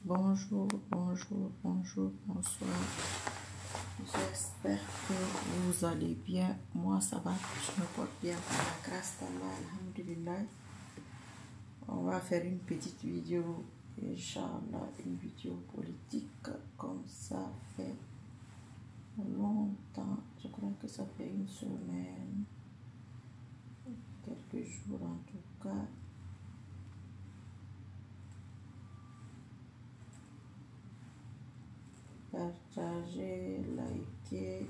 Bonjour, bonjour, bonjour, bonsoir. J'espère que vous allez bien. Moi, ça va, je me porte bien par la grâce d'Allah, alhamdulillah. On va faire une petite vidéo, Inch'Allah, une vidéo politique comme ça fait longtemps. Je crois que ça fait une semaine, quelques jours en tout cas. Partagez, likez,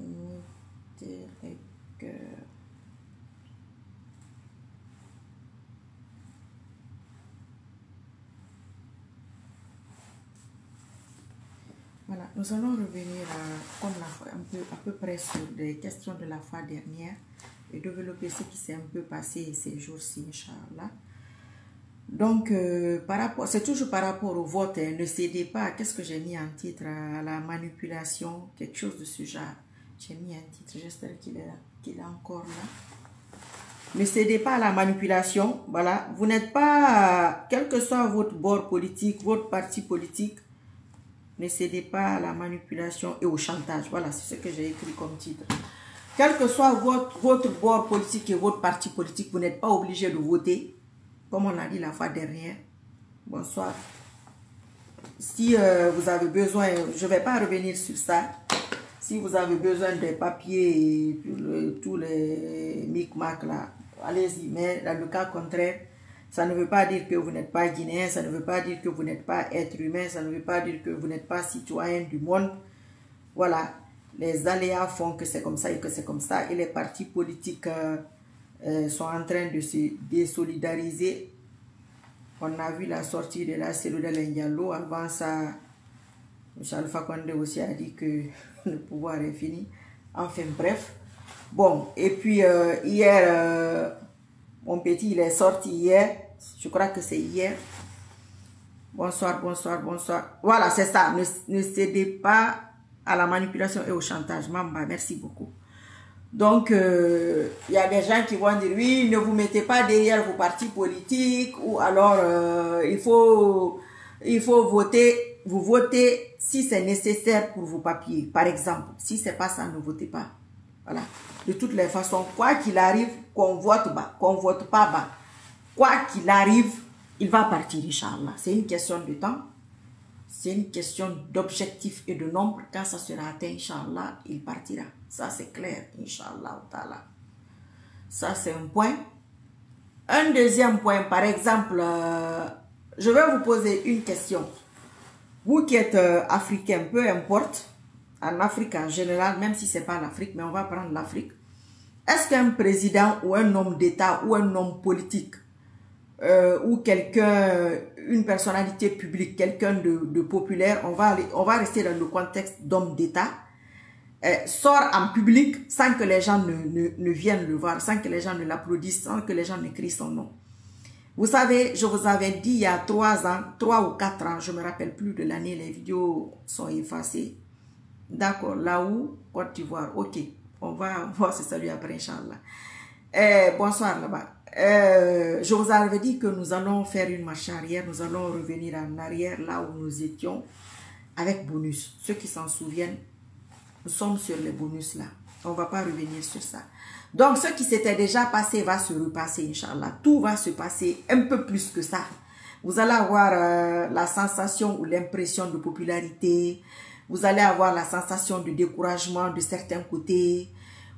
mettez les cœurs. Voilà, nous allons revenir comme à peu près sur les questions de la fois dernière et développer ce qui s'est un peu passé ces jours-ci, Inch'Allah. Donc, c'est toujours par rapport au vote, hein, ne cédez pas, qu'est-ce que j'ai mis en titre, à la manipulation, quelque chose de ce genre. J'ai mis un titre, j'espère qu'il est encore là. Ne cédez pas à la manipulation, voilà, vous n'êtes pas, quel que soit votre bord politique, votre parti politique, ne cédez pas à la manipulation et au chantage, voilà, c'est ce que j'ai écrit comme titre. Quel que soit votre bord politique et votre parti politique, vous n'êtes pas obligé de voter. Comme on l'a dit la fois dernière, bonsoir. Si vous avez besoin, je ne vais pas revenir sur ça. Si vous avez besoin des papiers et tous les micmacs là, allez-y. Mais dans le cas contraire, ça ne veut pas dire que vous n'êtes pas guinéen, ça ne veut pas dire que vous n'êtes pas être humain, ça ne veut pas dire que vous n'êtes pas citoyen du monde. Voilà, les aléas font que c'est comme ça et que c'est comme ça. Et les partis politiques sont en train de se désolidariser. On a vu la sortie de la cellule de Ndiallo. Avant ça, M. Alpha Condé aussi a dit que le pouvoir est fini. Enfin bref. Bon, et puis hier, mon petit, il est sorti hier. Je crois que c'est hier. Bonsoir, bonsoir, bonsoir. Voilà, c'est ça. Ne cédez pas à la manipulation et au chantage. Mamba, merci beaucoup. Donc, il y a des gens qui vont dire, oui, ne vous mettez pas derrière vos partis politiques, ou alors il faut voter, vous votez si c'est nécessaire pour vos papiers. Par exemple, si c'est pas ça, ne votez pas. Voilà. De toutes les façons, quoi qu'il arrive, qu'on vote bas, qu'on vote pas bas, quoi qu'il arrive, il va partir, Inch'Allah. C'est une question de temps. C'est une question d'objectif et de nombre. Quand ça sera atteint, Inch'Allah, il partira. Ça, c'est clair, Inch'Allah. Ça, c'est un point. Un deuxième point, par exemple, je vais vous poser une question. Vous qui êtes africain, peu importe, en Afrique en général, même si ce n'est pas l'Afrique, mais on va prendre l'Afrique. Est-ce qu'un président ou un homme d'État ou un homme politique ou quelqu'un, une personnalité publique, quelqu'un de populaire, on va rester dans le contexte d'homme d'État, sort en public sans que les gens ne viennent le voir, sans que les gens ne l'applaudissent, sans que les gens ne crient son nom. Vous savez, je vous avais dit il y a 3 ans, 3 ou 4 ans, je ne me rappelle plus de l'année, les vidéos sont effacées. D'accord, là où, Côte d'Ivoire, ok, on va se saluer après, Inch'Allah. Bonsoir là-bas. Je vous avais dit que nous allons faire une marche arrière, nous allons revenir en arrière là où nous étions avec bonus. Ceux qui s'en souviennent, nous sommes sur les bonus là. On ne va pas revenir sur ça. Donc ce qui s'était déjà passé va se repasser, Inch'Allah. Tout va se passer un peu plus que ça. Vous allez avoir la sensation ou l'impression de popularité. Vous allez avoir la sensation de découragement de certains côtés.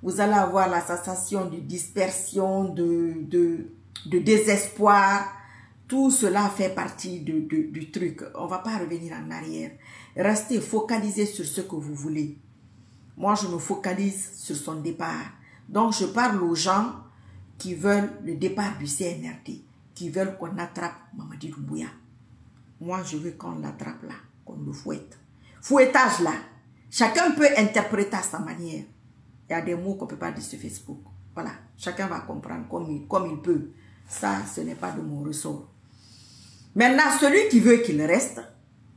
Vous allez avoir la sensation de dispersion, de désespoir. Tout cela fait partie du truc. On ne va pas revenir en arrière. Restez focalisés sur ce que vous voulez. Moi, je me focalise sur son départ. Donc, je parle aux gens qui veulent le départ du CNRD, qui veulent qu'on attrape Mamadi Doumbouya. Moi, je veux qu'on l'attrape là, qu'on le fouette. Fouettage là. Chacun peut interpréter à sa manière. Il y a des mots qu'on ne peut pas dire sur Facebook. Voilà. Chacun va comprendre comme il peut. Ça, ce n'est pas de mon ressort. Maintenant, celui qui veut qu'il reste,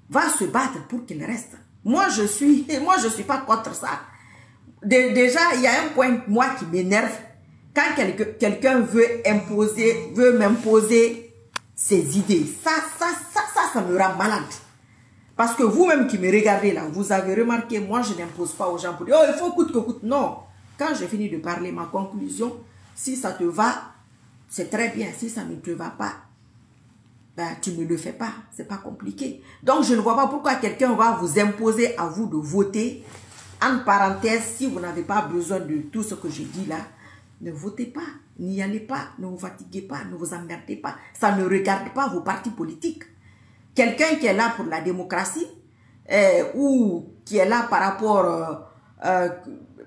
va se battre pour qu'il reste. Moi, je suis pas contre ça. Déjà, il y a un point, moi, qui m'énerve. Quand quelqu'un veut m'imposer ses idées. Ça, ça me rend malade. Parce que vous-même qui me regardez là, vous avez remarqué, moi je n'impose pas aux gens pour dire, oh il faut coûte que coûte. Non. Quand j'ai fini de parler, ma conclusion, si ça te va, c'est très bien. Si ça ne te va pas, ben, tu ne le fais pas. C'est pas compliqué. Donc je ne vois pas pourquoi quelqu'un va vous imposer à vous de voter. En parenthèse, si vous n'avez pas besoin de tout ce que je dis là, ne votez pas. N'y allez pas. Ne vous fatiguez pas. Ne vous emmerdez pas. Ça ne regarde pas vos partis politiques. Quelqu'un qui est là pour la démocratie ou qui est là par rapport...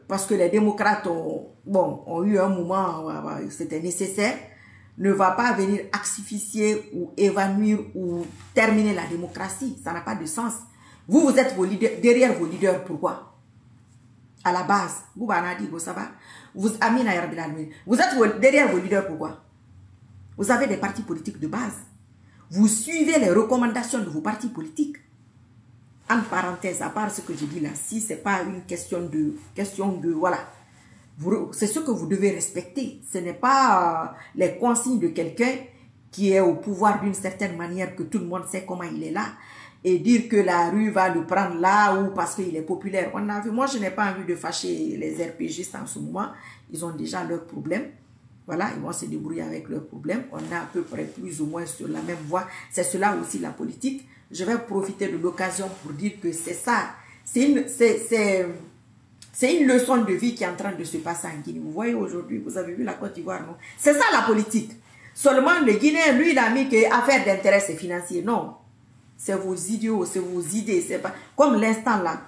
parce que les démocrates ont eu un moment, c'était nécessaire, ne va pas venir asphyxier ou évanouir ou terminer la démocratie. Ça n'a pas de sens. Vous êtes derrière vos leaders. Pourquoi? À la base, vous ça va? Vous êtes derrière vos leaders. Pourquoi? Vous avez des partis politiques de base. Vous suivez les recommandations de vos partis politiques. En parenthèse, à part ce que je dis là, si ce n'est pas une question de voilà. C'est ce que vous devez respecter. Ce n'est pas les consignes de quelqu'un qui est au pouvoir d'une certaine manière que tout le monde sait comment il est là et dire que la rue va le prendre là ou parce qu'il est populaire. On a vu, moi je n'ai pas envie de fâcher les RPGistes en ce moment. Ils ont déjà leurs problèmes. Voilà, ils vont se débrouiller avec leurs problèmes. On est à peu près plus ou moins sur la même voie. C'est cela aussi la politique. Je vais profiter de l'occasion pour dire que c'est ça. C'est une leçon de vie qui est en train de se passer en Guinée. Vous voyez aujourd'hui, vous avez vu la Côte d'Ivoire, non? C'est ça la politique. Seulement le Guinéen, lui, il a mis que affaire d'intérêt, c'est financier. Non. C'est vos idiots, c'est vos idées. C'est pas... Comme l'instant là,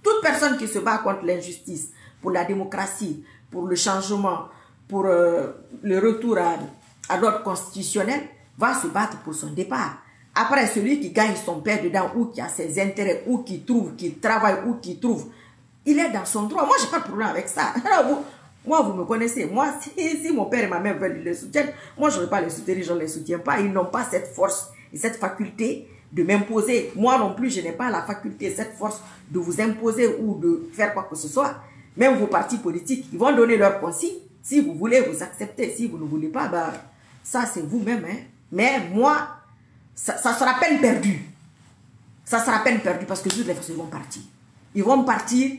toute personne qui se bat contre l'injustice, pour la démocratie, pour le changement, pour le retour à l'ordre constitutionnel, va se battre pour son départ. Après, celui qui gagne son père dedans, ou qui a ses intérêts, ou qui trouve, qui travaille, ou qui trouve, il est dans son droit. Moi, je n'ai pas de problème avec ça. Alors, moi, vous me connaissez. Moi, si mon père et ma mère veulent le soutiennent, moi, je ne vais pas les soutenir, je ne les soutiens pas. Ils n'ont pas cette force et cette faculté de m'imposer. Moi non plus, je n'ai pas la faculté, cette force de vous imposer ou de faire quoi que ce soit. Même vos partis politiques, ils vont donner leurs consignes. Si vous voulez, vous acceptez. Si vous ne voulez pas, bah, ça, c'est vous-même. Hein. Mais moi, ça sera peine perdue. Ça sera peine perdue parce que toutes les façons, ils vont partir. Ils vont partir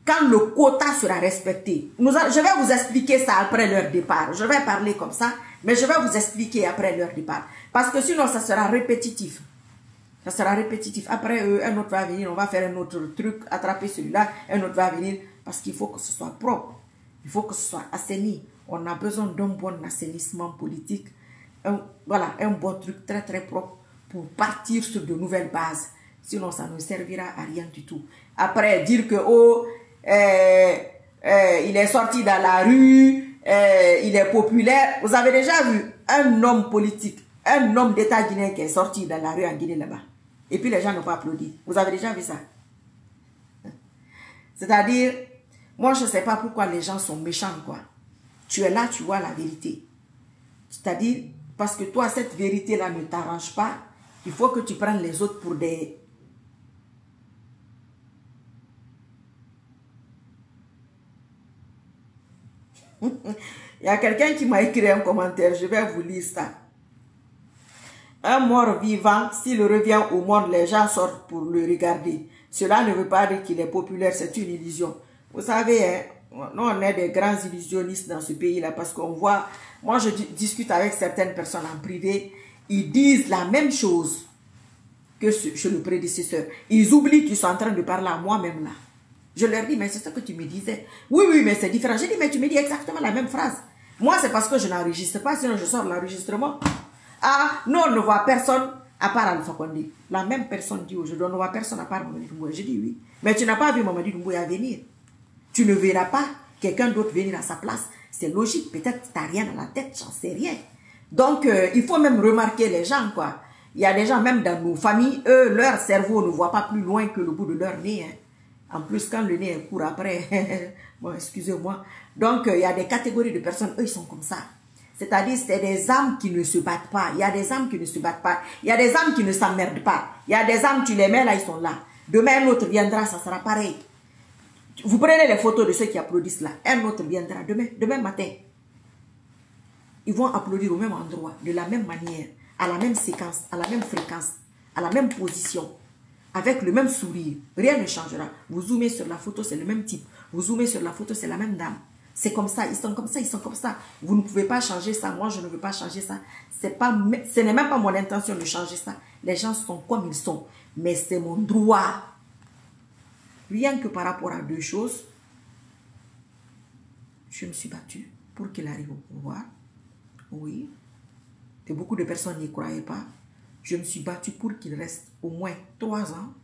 quand le quota sera respecté. Je vais vous expliquer ça après leur départ. Je vais parler comme ça, mais je vais vous expliquer après leur départ. Parce que sinon, ça sera répétitif. Ça sera répétitif. Après eux, un autre va venir, on va faire un autre truc, attraper celui-là, un autre va venir. Parce qu'il faut que ce soit propre. Il faut que ce soit assaini. On a besoin d'un bon assainissement politique. Voilà, un bon truc très très propre pour partir sur de nouvelles bases. Sinon, ça ne servira à rien du tout. Après, dire que, oh, il est sorti dans la rue, il est populaire. Vous avez déjà vu un homme politique, un homme d'État guinéen qui est sorti dans la rue en Guinée là-bas. Et puis les gens n'ont pas applaudi. Vous avez déjà vu ça? C'est-à-dire, moi je ne sais pas pourquoi les gens sont méchants, quoi. Tu es là, tu vois la vérité. C'est-à-dire, parce que toi, cette vérité-là ne t'arrange pas, il faut que tu prennes les autres pour des... Il y a quelqu'un qui m'a écrit un commentaire, je vais vous lire ça. Un mort vivant, s'il revient au monde, les gens sortent pour le regarder. Cela ne veut pas dire qu'il est populaire, c'est une illusion. Vous savez, hein, nous on est des grands illusionnistes dans ce pays-là parce qu'on voit, moi je discute avec certaines personnes en privé, ils disent la même chose que chez le prédécesseur. Ils oublient qu'ils sont en train de parler à moi-même là. Je leur dis, mais c'est ce que tu me disais. Oui, oui, mais c'est différent. J'ai dit, mais tu me dis exactement la même phrase. Moi, c'est parce que je n'enregistre pas, sinon je sors l'enregistrement. Ah, non, on ne voit personne à part Alpha Condé. La même personne dit aujourd'hui, on ne voit personne à part Mamadi Doumbouya. Je dis oui. Mais tu n'as pas vu Mamadi Doumbouya venir. Tu ne verras pas quelqu'un d'autre venir à sa place. C'est logique. Peut-être que tu n'as rien dans la tête, j'en sais rien. Donc, il faut même remarquer les gens, quoi. Il y a des gens, même dans nos familles, eux, leur cerveau ne voit pas plus loin que le bout de leur nez. Hein. En plus, quand le nez est court après, bon, excusez-moi. Donc, il y a des catégories de personnes, eux, ils sont comme ça. C'est-à-dire, c'est des âmes qui ne se battent pas. Il y a des âmes qui ne se battent pas. Il y a des âmes qui ne s'emmerdent pas. Il y a des âmes, tu les mets là, ils sont là. Demain, un autre viendra, ça sera pareil. Vous prenez les photos de ceux qui applaudissent là. Un autre viendra demain matin. Ils vont applaudir au même endroit, de la même manière, à la même séquence, à la même fréquence. à la même position, avec le même sourire. Rien ne changera. Vous zoomez sur la photo, c'est le même type. Vous zoomez sur la photo, c'est la même dame. C'est comme ça, ils sont comme ça, ils sont comme ça. Vous ne pouvez pas changer ça. Moi, je ne veux pas changer ça. Ce n'est même pas mon intention de changer ça. Les gens sont comme ils sont. Mais c'est mon droit. Rien que par rapport à deux choses, je me suis battue pour qu'il arrive au pouvoir. Oui. Et beaucoup de personnes n'y croyaient pas. Je me suis battue pour qu'il reste au moins 3 ans.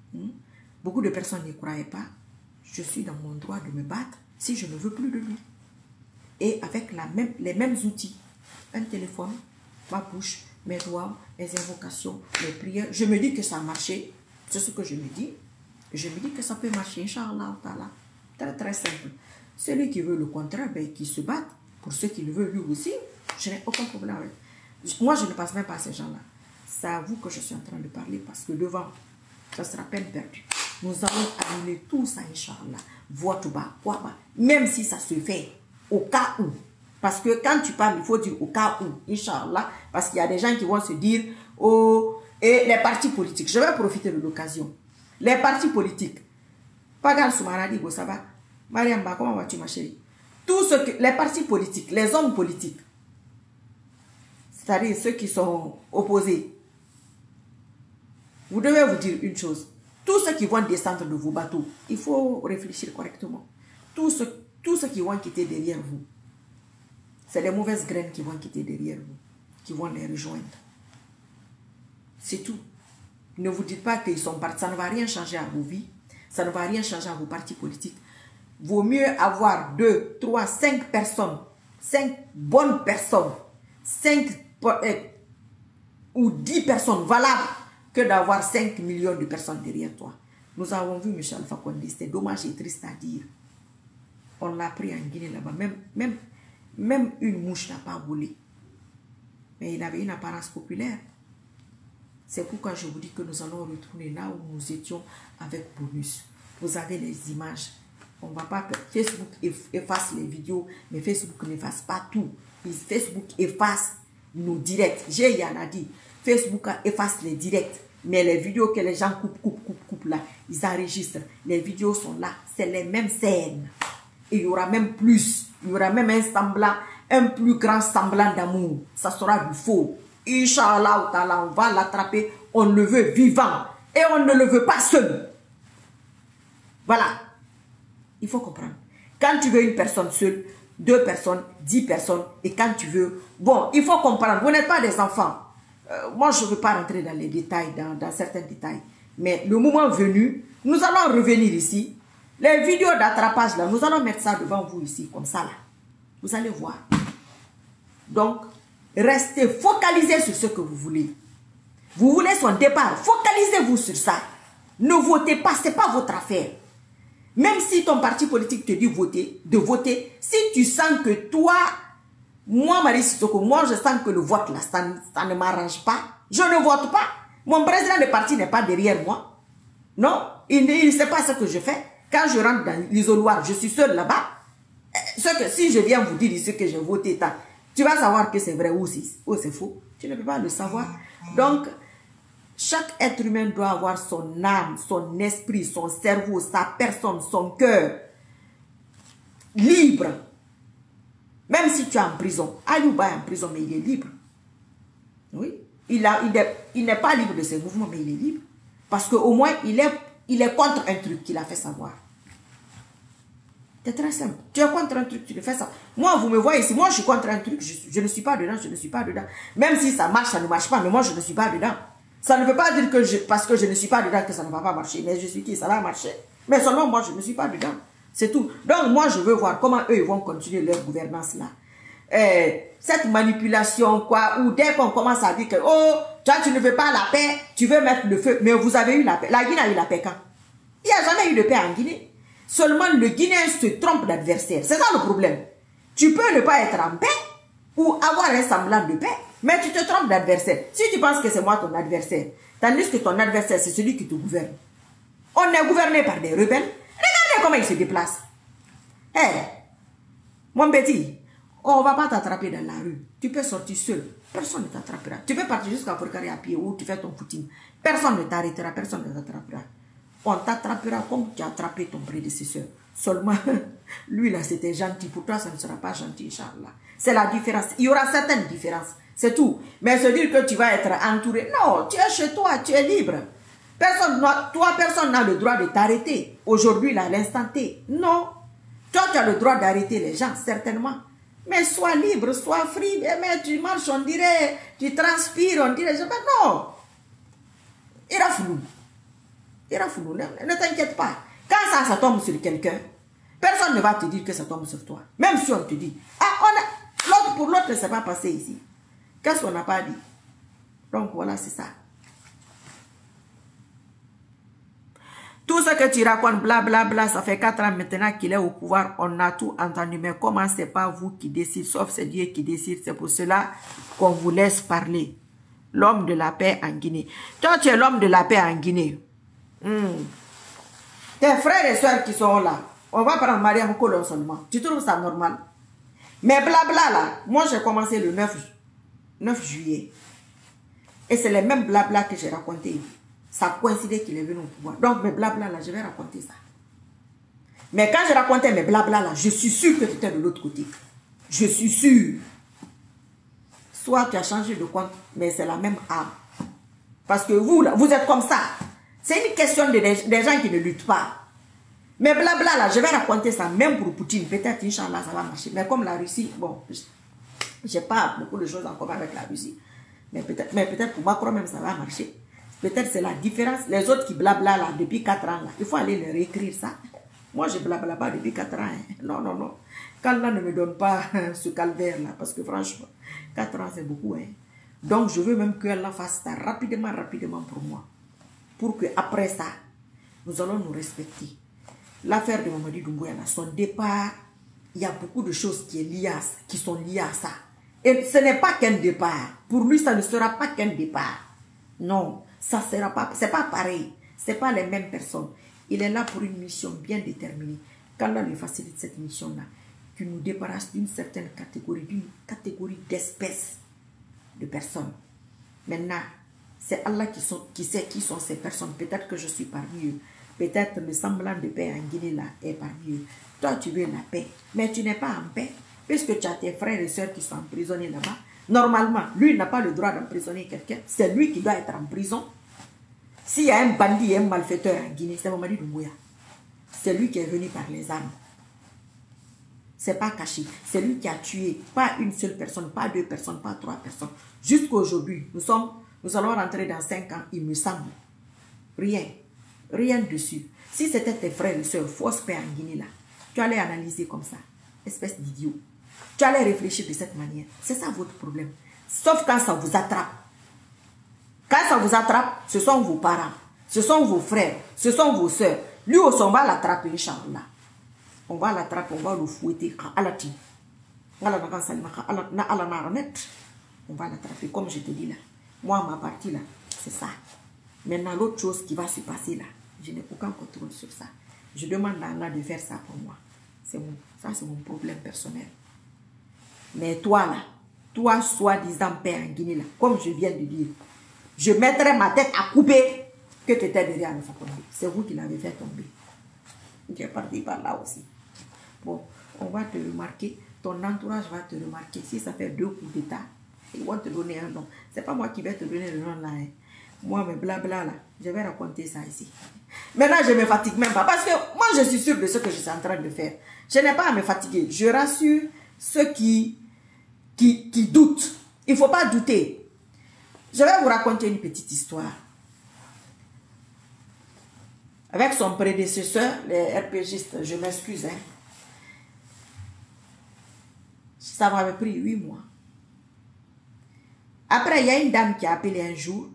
Beaucoup de personnes n'y croyaient pas. Je suis dans mon droit de me battre si je ne veux plus de lui. Et avec les mêmes outils. Un téléphone, ma bouche, mes doigts, mes invocations, mes prières. Je me dis que ça a marché. C'est ce que je me dis. Je me dis que ça peut marcher, Inch'Allah. Très très simple. Celui qui veut le contraire, ben, qui se batte. Pour ceux qui le veulent lui aussi, je n'ai aucun problème avec. Moi, je ne passe même pas à ces gens-là. C'est à vous que je suis en train de parler parce que devant, ça sera peine perdue. Nous allons annuler tout ça, Inch'Allah. Voix tout bas, voix bas. Même si ça se fait au cas où. Parce que quand tu parles, il faut dire au cas où, Inch'Allah. Parce qu'il y a des gens qui vont se dire, oh, et les partis politiques. Je vais profiter de l'occasion. Les partis politiques. Pagal Soumaradi, ça va. Mariamba, comment vas-tu, ma chérie? Tout ce que les partis politiques, les hommes politiques, c'est-à-dire ceux qui sont opposés, vous devez vous dire une chose. Tous ceux qui vont descendre de vos bateaux, il faut réfléchir correctement. Tous ceux qui vont quitter derrière vous, c'est les mauvaises graines qui vont quitter derrière vous, qui vont les rejoindre. C'est tout. Ne vous dites pas qu'ils sont partis. Ça ne va rien changer à vos vies. Ça ne va rien changer à vos partis politiques. Vaut mieux avoir 2, 3, 5 personnes, 5 bonnes personnes, 5 ou 10 personnes valables que d'avoir 5 millions de personnes derrière toi. Nous avons vu Michel Alpha Condé, c'est dommage et triste à dire. On l'a pris en Guinée là-bas, même une mouche n'a pas volé. Mais il avait une apparence populaire. C'est pourquoi je vous dis que nous allons retourner là où nous étions avec Bonus. Vous avez les images. On va pas... Facebook efface les vidéos, mais Facebook n'efface pas tout. Facebook efface nos directs. J'ai en a dit. Facebook efface les directs. Mais les vidéos que les gens coupent là, ils enregistrent. Les vidéos sont là. C'est les mêmes scènes. Et il y aura même plus. Il y aura même un semblant, un plus grand semblant d'amour. Ça sera du faux. Inch'Allah, on va l'attraper. On le veut vivant. Et on ne le veut pas seul. Voilà. Il faut comprendre. Quand tu veux une personne seule, 2 personnes, 10 personnes, et quand tu veux... Bon, il faut comprendre. Vous n'êtes pas des enfants. Moi, je ne veux pas rentrer dans les détails, dans certains détails. Mais le moment venu, nous allons revenir ici. Les vidéos d'attrapage, là, nous allons mettre ça devant vous ici, comme ça, là. Vous allez voir. Donc, restez focalisés sur ce que vous voulez. Vous voulez son départ, focalisez-vous sur ça. Ne votez pas, ce n'est pas votre affaire. Même si ton parti politique te dit de voter, si tu sens que toi, moi, Marie Sissoko, moi, je sens que le vote, là, ça ne m'arrange pas, je ne vote pas. Mon président de parti n'est pas derrière moi. Non, il ne sait pas ce que je fais. Quand je rentre dans l'isoloir, je suis seul là-bas. Si je viens vous dire ici que j'ai voté, tu vas savoir que c'est vrai ou c'est faux. Tu ne peux pas le savoir. Donc, chaque être humain doit avoir son âme, son esprit, son cerveau, sa personne, son cœur libre. Même si tu es en prison. Ayouba est en prison, mais il est libre. Oui. Il n'est pas libre de ses mouvements, mais il est libre. Parce qu'au moins, il est contre un truc qu'il a fait savoir. C'est très simple. Tu es contre un truc, tu le fais ça. Moi, vous me voyez ici, moi je suis contre un truc, je ne suis pas dedans, je ne suis pas dedans. Même si ça marche, ça ne marche pas, mais moi je ne suis pas dedans. Ça ne veut pas dire que parce que je ne suis pas dedans que ça ne va pas marcher. Mais je suis qui, ça va marcher. Mais seulement moi je ne suis pas dedans. C'est tout. Donc moi je veux voir comment eux ils vont continuer leur gouvernance là. Cette manipulation quoi, où dès qu'on commence à dire que oh, toi tu ne veux pas la paix, tu veux mettre le feu. Mais vous avez eu la paix. La Guinée a eu la paix quand? Il n'y a jamais eu de paix en Guinée. Seulement le Guinéen se trompe d'adversaire. C'est ça le problème. Tu peux ne pas être en paix ou avoir un semblant de paix, mais tu te trompes d'adversaire. Si tu penses que c'est moi ton adversaire, tandis que ton adversaire c'est celui qui te gouverne. On est gouverné par des rebelles. Regardez comment ils se déplacent. Hey, mon petit, on ne va pas t'attraper dans la rue. Tu peux sortir seul. Personne ne t'attrapera. Tu peux partir jusqu'à Forcari à pied ou tu fais ton footing. Personne ne t'arrêtera, personne ne t'attrapera. On t'attrapera comme tu as attrapé ton prédécesseur. Seulement, lui là, c'était gentil. Pour toi, ça ne sera pas gentil, Inch'Allah. C'est la différence. Il y aura certaines différences. C'est tout. Mais se dire que tu vas être entouré. Non, tu es chez toi, tu es libre. Personne n'a le droit de t'arrêter. Aujourd'hui, là, à l'instant T. Non. Toi, tu as le droit d'arrêter les gens, certainement. Mais sois libre, sois free. Mais tu marches, on dirait, tu transpires, on dirait, non. Il a flou. Il a flou. Ne t'inquiète pas. Quand ça tombe sur quelqu'un, personne ne va te dire que ça tombe sur toi. Même si on te dit, l'autre pour l'autre, ne s'est pas passé ici. Qu'est-ce qu'on n'a pas dit? Donc voilà, c'est ça. Tout ce que tu racontes, blablabla, ça fait 4 ans maintenant qu'il est au pouvoir, on a tout entendu. Mais comment c'est pas vous qui décidez, sauf c'est Dieu qui décide. C'est pour cela qu'on vous laisse parler. L'homme de la paix en Guinée. Toi, tu es l'homme de la paix en Guinée. Tes frères et soeurs qui sont là, on va prendre Mariam Kolon seulement. Tu trouves ça normal? Mais blabla là, moi j'ai commencé le 9 juillet. Et c'est les mêmes blabla que j'ai raconté. Ça coïncidait qu'il est venu au pouvoir. Donc mes blabla là, je vais raconter ça. Mais quand je racontais mes blabla là, je suis sûr que tu étais de l'autre côté. Je suis sûr. Soit tu as changé de compte, mais c'est la même âme. Parce que vous là, vous êtes comme ça. C'est une question des gens qui ne luttent pas. Mais blabla là, je vais raconter ça même pour Poutine. Peut-être, Inch'Allah, ça va marcher. Mais comme la Russie, bon, j'ai pas beaucoup de choses en commun avec la Russie. Mais peut-être pour Macron même, ça va marcher. Peut-être c'est la différence. Les autres qui blabla là depuis 4 ans, là, il faut aller leur écrire ça. Moi, je blabla pas depuis 4 ans. Hein. Non, non, non. Qu'Allah ne me donne pas ce calvaire là. Parce que franchement, 4 ans, c'est beaucoup. Hein. Donc, je veux même qu'Allah fasse ça rapidement pour moi. Pour qu'après ça, nous allons nous respecter. L'affaire de Mamadi Doumbouya, son départ, il y a beaucoup de choses qui sont liées à ça. Et ce n'est pas qu'un départ. Pour lui, ça ne sera pas qu'un départ. Non, ça sera pas, c'est pas pareil. C'est pas les mêmes personnes. Il est là pour une mission bien déterminée. Qu'Allah lui facilite cette mission-là, qu'il nous débarrasse d'une certaine catégorie d'espèces de personnes. Maintenant, c'est Allah qui sait qui sont ces personnes. Peut-être que je suis parmi eux. Peut-être le semblant de paix en Guinée là est parmi eux. Toi, tu veux la paix, mais tu n'es pas en paix. Puisque tu as tes frères et soeurs qui sont emprisonnés là-bas. Normalement, lui n'a pas le droit d'emprisonner quelqu'un. C'est lui qui doit être en prison. S'il y a un bandit et un malfaiteur en Guinée, c'est Mamadi Doumbouya. C'est lui qui est venu par les armes. C'est pas caché. C'est lui qui a tué pas une seule personne, pas 2 personnes, pas 3 personnes. Jusqu'aujourd'hui, nous allons rentrer dans 5 ans, il me semble. Rien dessus. Si c'était tes frères et soeurs, fausse paix en Guinée là, tu allais analyser comme ça. Espèce d'idiot. Tu allais réfléchir de cette manière. C'est ça votre problème. Sauf quand ça vous attrape. Quand ça vous attrape, ce sont vos parents, ce sont vos frères, ce sont vos soeurs. Lui aussi, on va l'attraper, Inch'Allah. On va l'attraper, on va le fouetter. On va l'attraper, comme je te dis là. Moi, ma partie là, c'est ça. Maintenant, l'autre chose qui va se passer là, je n'ai aucun contrôle sur ça. Je demande à Allah de faire ça pour moi. Ça, c'est mon problème personnel. Mais toi là, toi soi-disant père en Guinée là, comme je viens de dire, je mettrai ma tête à couper que tu étais derrière le tomber. C'est vous qui l'avez fait tomber. Tu es parti par là aussi. Bon, on va te remarquer, ton entourage va te remarquer. Si ça fait 2 coups d'état, ils vont te donner un nom. C'est pas moi qui vais te donner le nom là. Hein. Moi, mes blabla là, je vais raconter ça ici. Maintenant, je ne me fatigue même pas. Parce que moi, je suis sûre de ce que je suis en train de faire. Je n'ai pas à me fatiguer. Je rassure ceux qui doutent. Il ne faut pas douter. Je vais vous raconter une petite histoire. Avec son prédécesseur, les RPGistes, je m'excuse. Hein. Ça m'avait pris 8 mois. Après, il y a une dame qui a appelé un jour.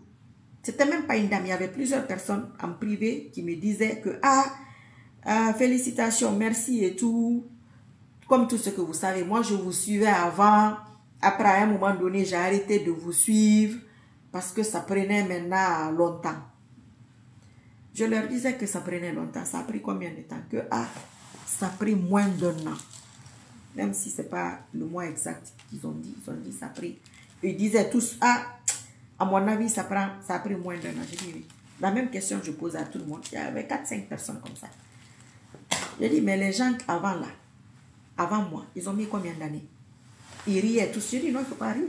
C'était même pas une dame, il y avait plusieurs personnes en privé qui me disaient que félicitations, merci et tout. Comme tout ce que vous savez, moi je vous suivais avant. Après, à un moment donné, j'ai arrêté de vous suivre parce que ça prenait maintenant longtemps. Je leur disais que ça prenait longtemps. Ça a pris combien de temps? Que ça a pris moins d'1 an. Même si ce n'est pas le mois exact qu'ils ont dit. Ils ont dit ça a pris. Ils disaient tous, ah, à mon avis, ça a pris moins d'un an. J'ai dit oui. La même question je pose à tout le monde. Il y avait 4-5 personnes comme ça. J'ai dit, mais les gens avant là, avant moi, ils ont mis combien d'années? Ils riaient tous. J'ai dit, non, il ne faut pas rire.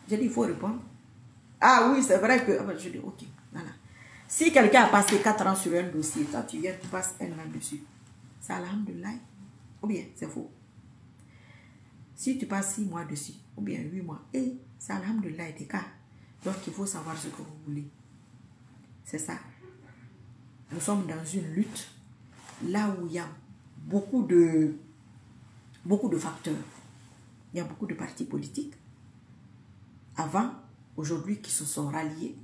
J'ai dit, il faut répondre. Ah oui, c'est vrai que... Je dis, ok, voilà. Si quelqu'un a passé 4 ans sur un dossier, toi tu viens, tu passes un an dessus. C'est alhamdoulilah. Ou bien, c'est faux. Si tu passes 6 mois dessus, ou bien 8 mois, et c'est alhamdoulilah des cas. Donc il faut savoir ce que vous voulez. C'est ça. Nous sommes dans une lutte là où il y a beaucoup de facteurs. Il y a beaucoup de partis politiques. Avant, aujourd'hui, qui se sont ralliés.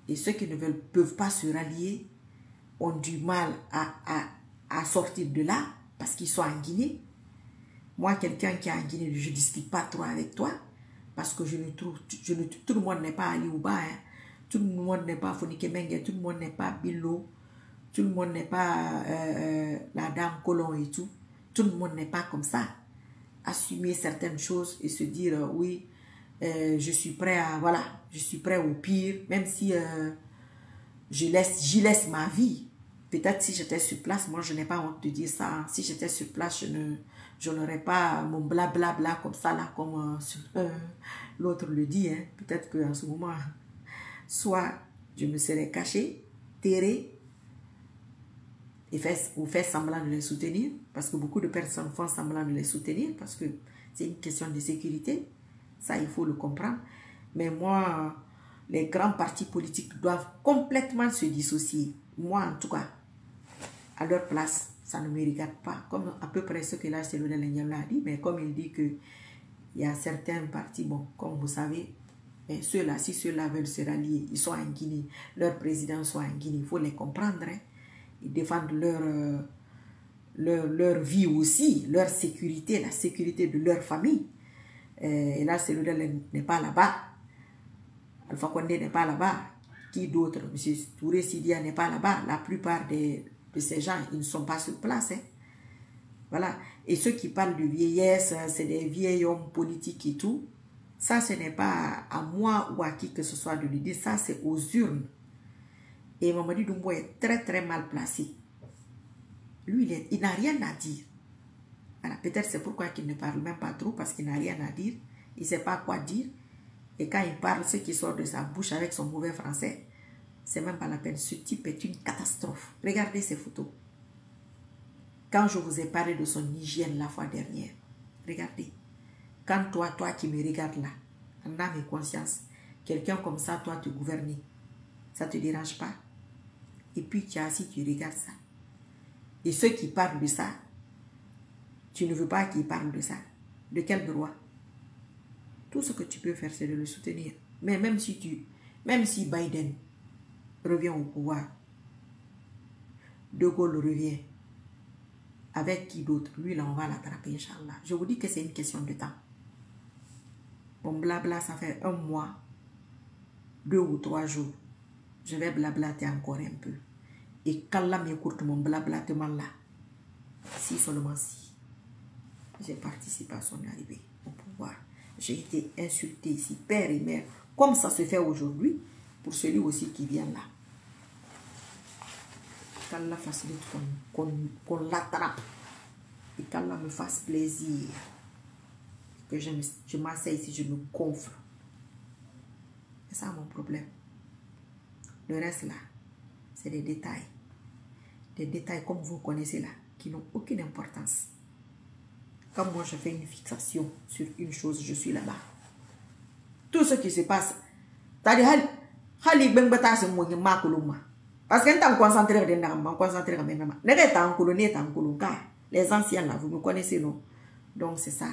Et ceux qui ne peuvent pas se rallier ont du mal à sortir de là parce qu'ils sont en Guinée. Moi, quelqu'un qui est en Guinée, je ne discute pas trop avec toi parce que tout le monde n'est pas Ali Ouba, hein. Tout le monde n'est pas Fonike Mengue, tout le monde n'est pas Bilo, tout le monde n'est pas la dame Colon et tout. Tout le monde n'est pas comme ça. Assumer certaines choses et se dire oui, je suis prêt à, voilà, je suis prêt au pire, même si j'y laisse ma vie. Peut-être si j'étais sur place, moi je n'ai pas honte de dire ça. Hein. Si j'étais sur place, je n'aurais pas mon blablabla comme ça, là, comme l'autre le dit. Hein. Peut-être qu'en ce moment, soit je me serais caché, terré, ou faire semblant de les soutenir, parce que beaucoup de personnes font semblant de les soutenir, parce que c'est une question de sécurité. Ça, il faut le comprendre. Mais moi, les grands partis politiques doivent complètement se dissocier. Moi, en tout cas, à leur place, ça ne me regarde pas. Comme à peu près ce que là, c'est le Niamla a dit, mais comme il dit qu'il y a certains partis, bon, comme vous savez, ceux-là, si ceux-là veulent se rallier, ils sont en Guinée, leurs présidents sont en Guinée, il faut les comprendre. Hein. Ils défendent leur vie aussi, leur sécurité, la sécurité de leur famille. Et là, celui-là n'est pas là-bas. Alpha Condé n'est pas là-bas. Qui d'autre? M. Touré Sidia n'est pas là-bas. La plupart de ces gens, ils ne sont pas sur place. Hein. Voilà. Et ceux qui parlent de vieillesse, c'est des vieils hommes politiques et tout. Ça, ce n'est pas à moi ou à qui que ce soit de le dire. Ça, c'est aux urnes. Et Mamadi Doumbouya est très, très mal placé. Lui, il n'a rien à dire. Voilà, peut-être c'est pourquoi il ne parle même pas trop, parce qu'il n'a rien à dire. Il ne sait pas quoi dire. Et quand il parle, ce qui sort de sa bouche avec son mauvais français, c'est même pas la peine. Ce type est une catastrophe. Regardez ces photos. Quand je vous ai parlé de son hygiène la fois dernière, regardez. Quand toi qui me regardes là, en âme et conscience, quelqu'un comme ça, toi, te gouverner, ça ne te dérange pas. Et puis tu es assis, tu regardes ça. Et ceux qui parlent de ça, tu ne veux pas qu'ils parlent de ça. De quel droit? Tout ce que tu peux faire, c'est de le soutenir. Mais même si Biden revient au pouvoir, De Gaulle revient, avec qui d'autre? Lui, là, on va l'attraper, Inch'Allah. Je vous dis que c'est une question de temps. Bon, blabla, ça fait 1 mois, 2 ou 3 jours. Je vais blablater encore un peu. Et qu'Allah m'écoute mon blablatement là. Si seulement si j'ai participé à son arrivée au pouvoir. J'ai été insulté ici, père et mère, comme ça se fait aujourd'hui, pour celui aussi qui vient là. Qu'Allah facilite qu'on l'attrape. Et qu'Allah me fasse plaisir. Que je m'asseye ici, je me gonfle. C'est ça mon problème. Le reste là, c'est des détails. Des détails comme vous connaissez là, qui n'ont aucune importance. Quand moi je fais une fixation sur une chose, je suis là-bas. Tout ce qui se passe, parce que quand on concentre les anciens là, vous me connaissez, non? Donc c'est ça.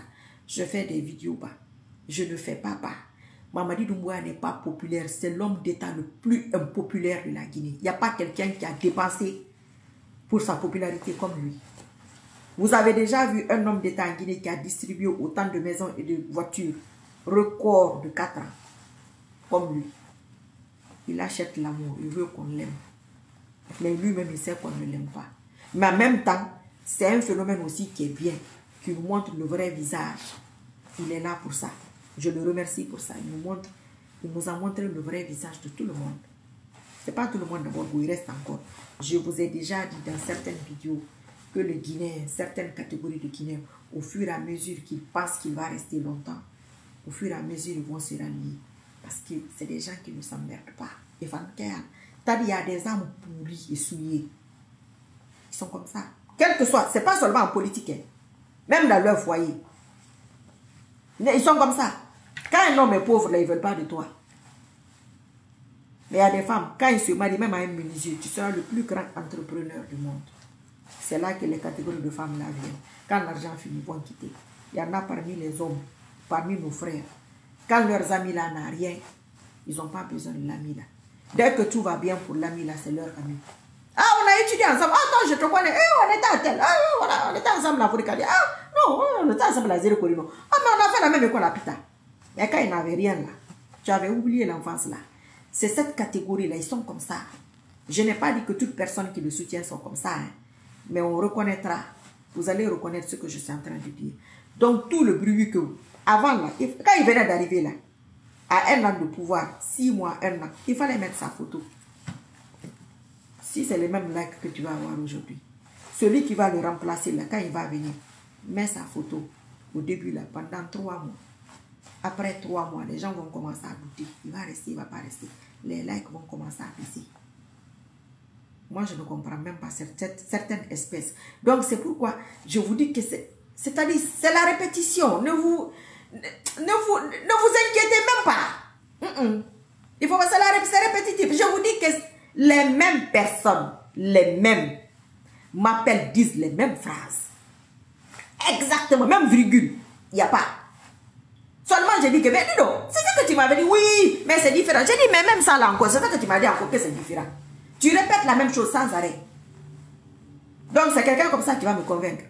Je fais des vidéos bas. Je ne fais pas bas. Mamadi Doumbouya n'est pas populaire. C'est l'homme d'État le plus impopulaire de la Guinée. Il n'y a pas quelqu'un qui a dépensé pour sa popularité comme lui. Vous avez déjà vu un homme d'État en Guinée qui a distribué autant de maisons et de voitures, record de 4 ans, comme lui. Il achète l'amour, il veut qu'on l'aime. Mais lui-même, il sait qu'on ne l'aime pas. Mais en même temps, c'est un phénomène aussi qui est bien, qui nous montre le vrai visage. Il est là pour ça. Je le remercie pour ça. Il nous a montré le vrai visage de tout le monde. Ce n'est pas tout le monde d'abord, il reste encore. Je vous ai déjà dit dans certaines vidéos que les Guinéens, certaines catégories de Guinéens, au fur et à mesure qu'ils pensent qu'il va rester longtemps, au fur et à mesure ils vont se rallier. Parce que c'est des gens qui ne s'emmerdent pas. Et il y a des âmes pourries et souillées. Ils sont comme ça. Quel que soit, ce n'est pas seulement en politique, hein. Même dans leur foyer. Ils sont comme ça. Quand un homme est pauvre, là, ils ne veulent pas de toi. Mais il y a des femmes, quand ils se marient, même à un menuisier, tu seras le plus grand entrepreneur du monde. C'est là que les catégories de femmes là viennent. Quand l'argent finit, ils vont quitter. Il y en a parmi les hommes, parmi nos frères. Quand leurs amis là n'ont rien, ils n'ont pas besoin de l'ami là. Dès que tout va bien pour l'ami là, c'est leur ami. Ah, on a étudié ensemble. Ah, toi, je te connais. On était à tel. Ah, voilà, on était ensemble à Furikadi. Ah, non, on était ensemble à Zéro Corino. Ah, mais on a fait la même école à Pita. Mais quand il n'avait rien là, tu avais oublié l'enfance là. C'est cette catégorie-là, ils sont comme ça. Je n'ai pas dit que toutes personnes qui le soutiennent sont comme ça. Hein. Mais on reconnaîtra. Vous allez reconnaître ce que je suis en train de dire. Donc, tout le bruit que... Avant, là, quand il venait d'arriver là, à un an de pouvoir, 6 mois, 1 an, il fallait mettre sa photo. Si c'est les mêmes likes que tu vas avoir aujourd'hui. Celui qui va le remplacer là, quand il va venir, met sa photo au début là, pendant 3 mois. Après 3 mois, les gens vont commencer à douter. Il va rester, il ne va pas rester. Les likes vont commencer à baisser. Moi, je ne comprends même pas certaines espèces. Donc, c'est pourquoi je vous dis que c'est-à-dire, c'est la répétition. Ne vous inquiétez même pas. Il faut que c'est répétitif. Je vous dis que les mêmes personnes, les mêmes, m'appellent, disent les mêmes phrases. Exactement, même virgule. Il n'y a pas. Seulement, j'ai dit que, mais non, c'est ça que tu m'avais dit, oui, mais c'est différent. J'ai dit, mais même ça là encore, c'est ça que tu m'as dit encore que c'est différent. Tu répètes la même chose sans arrêt. Donc, c'est quelqu'un comme ça qui va me convaincre.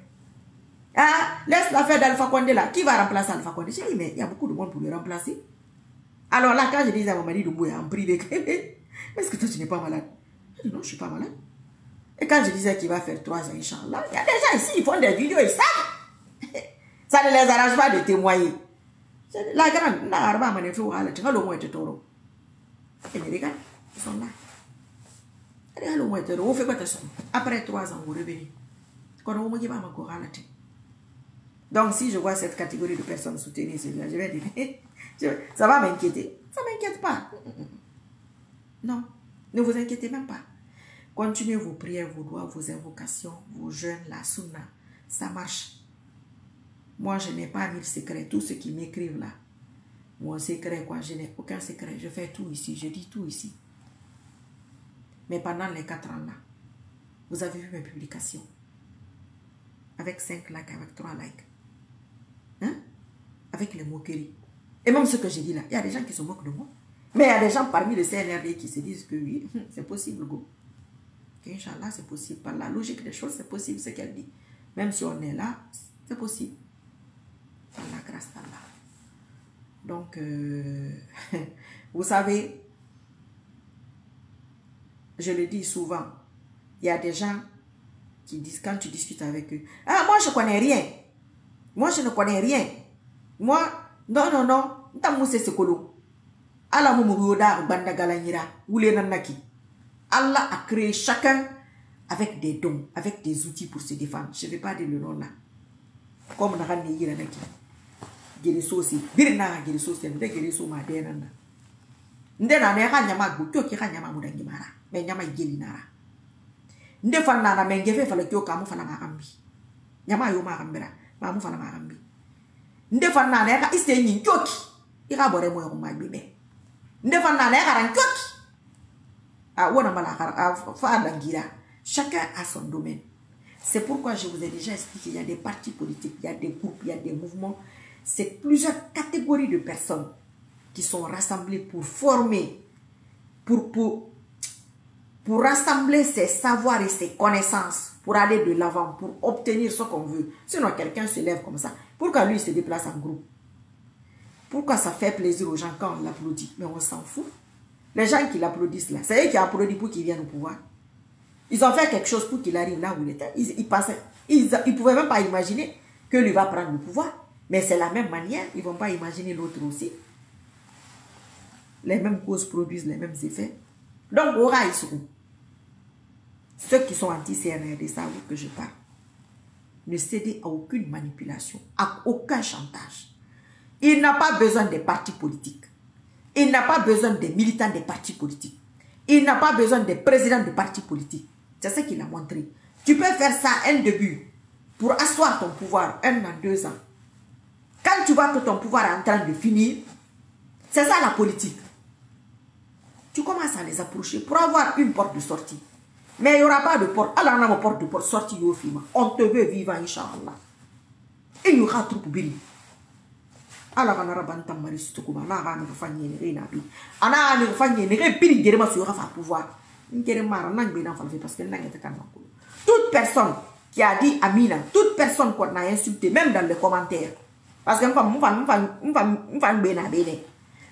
Ah, laisse l'affaire d'Alpha Condé là. Qui va remplacer Alpha Condé? J'ai dit, mais il y a beaucoup de monde pour le remplacer. Alors là, quand je disais à mon mari de Mbouya en privé, mais est-ce que toi, tu n'es pas malade? Je dis, non, je ne suis pas malade. Et quand je disais qu'il va faire 3 ans, Inch'Allah, il y a des gens ici, ils font des vidéos, ils savent. Ça ne les arrange pas de témoigner. La grande, la arba m'a fait voir le moins de taureau. Et les regarde, ils sont là. Regarde le moins de taureau, on fait quoi de ça? Après 3 ans, vous revenez. Quand on me dit, donc, si je vois cette catégorie de personnes soutenir celui-là, je vais dire, ça va m'inquiéter. Ça ne m'inquiète pas. Non, ne vous inquiétez même pas. Continuez vos prières, vos doigts, vos invocations, vos jeûnes, la sunna. Ça marche. Moi, je n'ai pas 1000 secrets. Tous ceux qui m'écrivent là, mon secret, quoi, je n'ai aucun secret. Je fais tout ici, je dis tout ici. Mais pendant les 4 ans là, vous avez vu mes publications. Avec 5 likes, avec 3 likes. Hein? Avec les moqueries. Et même ce que j'ai dit là, il y a des gens qui se moquent de moi. Mais il y a des gens parmi le CNRD qui se disent que oui, c'est possible, go. Inch'Allah, c'est possible. Par la logique des choses, c'est possible ce qu'elle dit. Même si on est là, c'est possible. Par la grâce d'Allah. Donc, vous savez, je le dis souvent, il y a des gens qui disent, quand tu discutes avec eux, ah, moi, je ne connais rien. Moi, je ne connais rien. Moi, non, non, non. Allah a créé chacun avec des dons, avec des outils pour se défendre. Je ne vais pas dire le nom là. Comme on a dit, Gerisosi, Birna Gerisosi, and Geriso Madenana. Ndena Nyama, Toki Hanyama Mudangimara, Menyama Gelinara. Ndefana Mengefe for the Kyoka Mufanarambi. Yama Yoma Rambera, Mamufanarambi. Ndefana is saying Toki, Iraboremo, my baby. Ndefana and Toki. À Father. Chacun a son domaine. C'est pourquoi je vous ai déjà expliqué, il y a des partis politiques, il y a des groupes, il y a des mouvements. C'est plusieurs catégories de personnes qui sont rassemblées pour former, pour rassembler ses savoirs et ses connaissances, pour aller de l'avant, pour obtenir ce qu'on veut. Sinon, quelqu'un se lève comme ça. Pourquoi lui se déplace en groupe? Pourquoi ça fait plaisir aux gens quand on l'applaudit? Mais on s'en fout. Les gens qui l'applaudissent là, c'est eux qui applaudissent pour qu'ils viennent au pouvoir. Ils ont fait quelque chose pour qu'il arrive là où il était. Ils ne pouvaient même pas imaginer que lui va prendre le pouvoir. Mais c'est la même manière. Ils ne vont pas imaginer l'autre aussi. Les mêmes causes produisent les mêmes effets. Donc, aura ils seront. Ceux qui sont anti-CNRD, ça oui que je parle. Ne cédez à aucune manipulation, à aucun chantage. Il n'a pas besoin des partis politiques. Il n'a pas besoin des militants des partis politiques. Il n'a pas besoin des présidents de partis politiques. C'est ce qu'il a montré. Tu peux faire ça un début pour asseoir ton pouvoir 1 an, 2 ans. Quand tu vois que ton pouvoir est en train de finir, c'est ça la politique. Tu commences à les approcher pour avoir une porte de sortie. Mais il n'y aura pas de porte. Alors, on a une porte de sortie au film. On te veut vivant, Inch'Allah. Il y aura trop de bini. Alors, on a un mari sur le coup. On a un famille. On a une famille. On a une famille. On a un pouvoir. Toute personne qui a dit Amina, toute personne qu'on a insulté, même dans les commentaires, parce que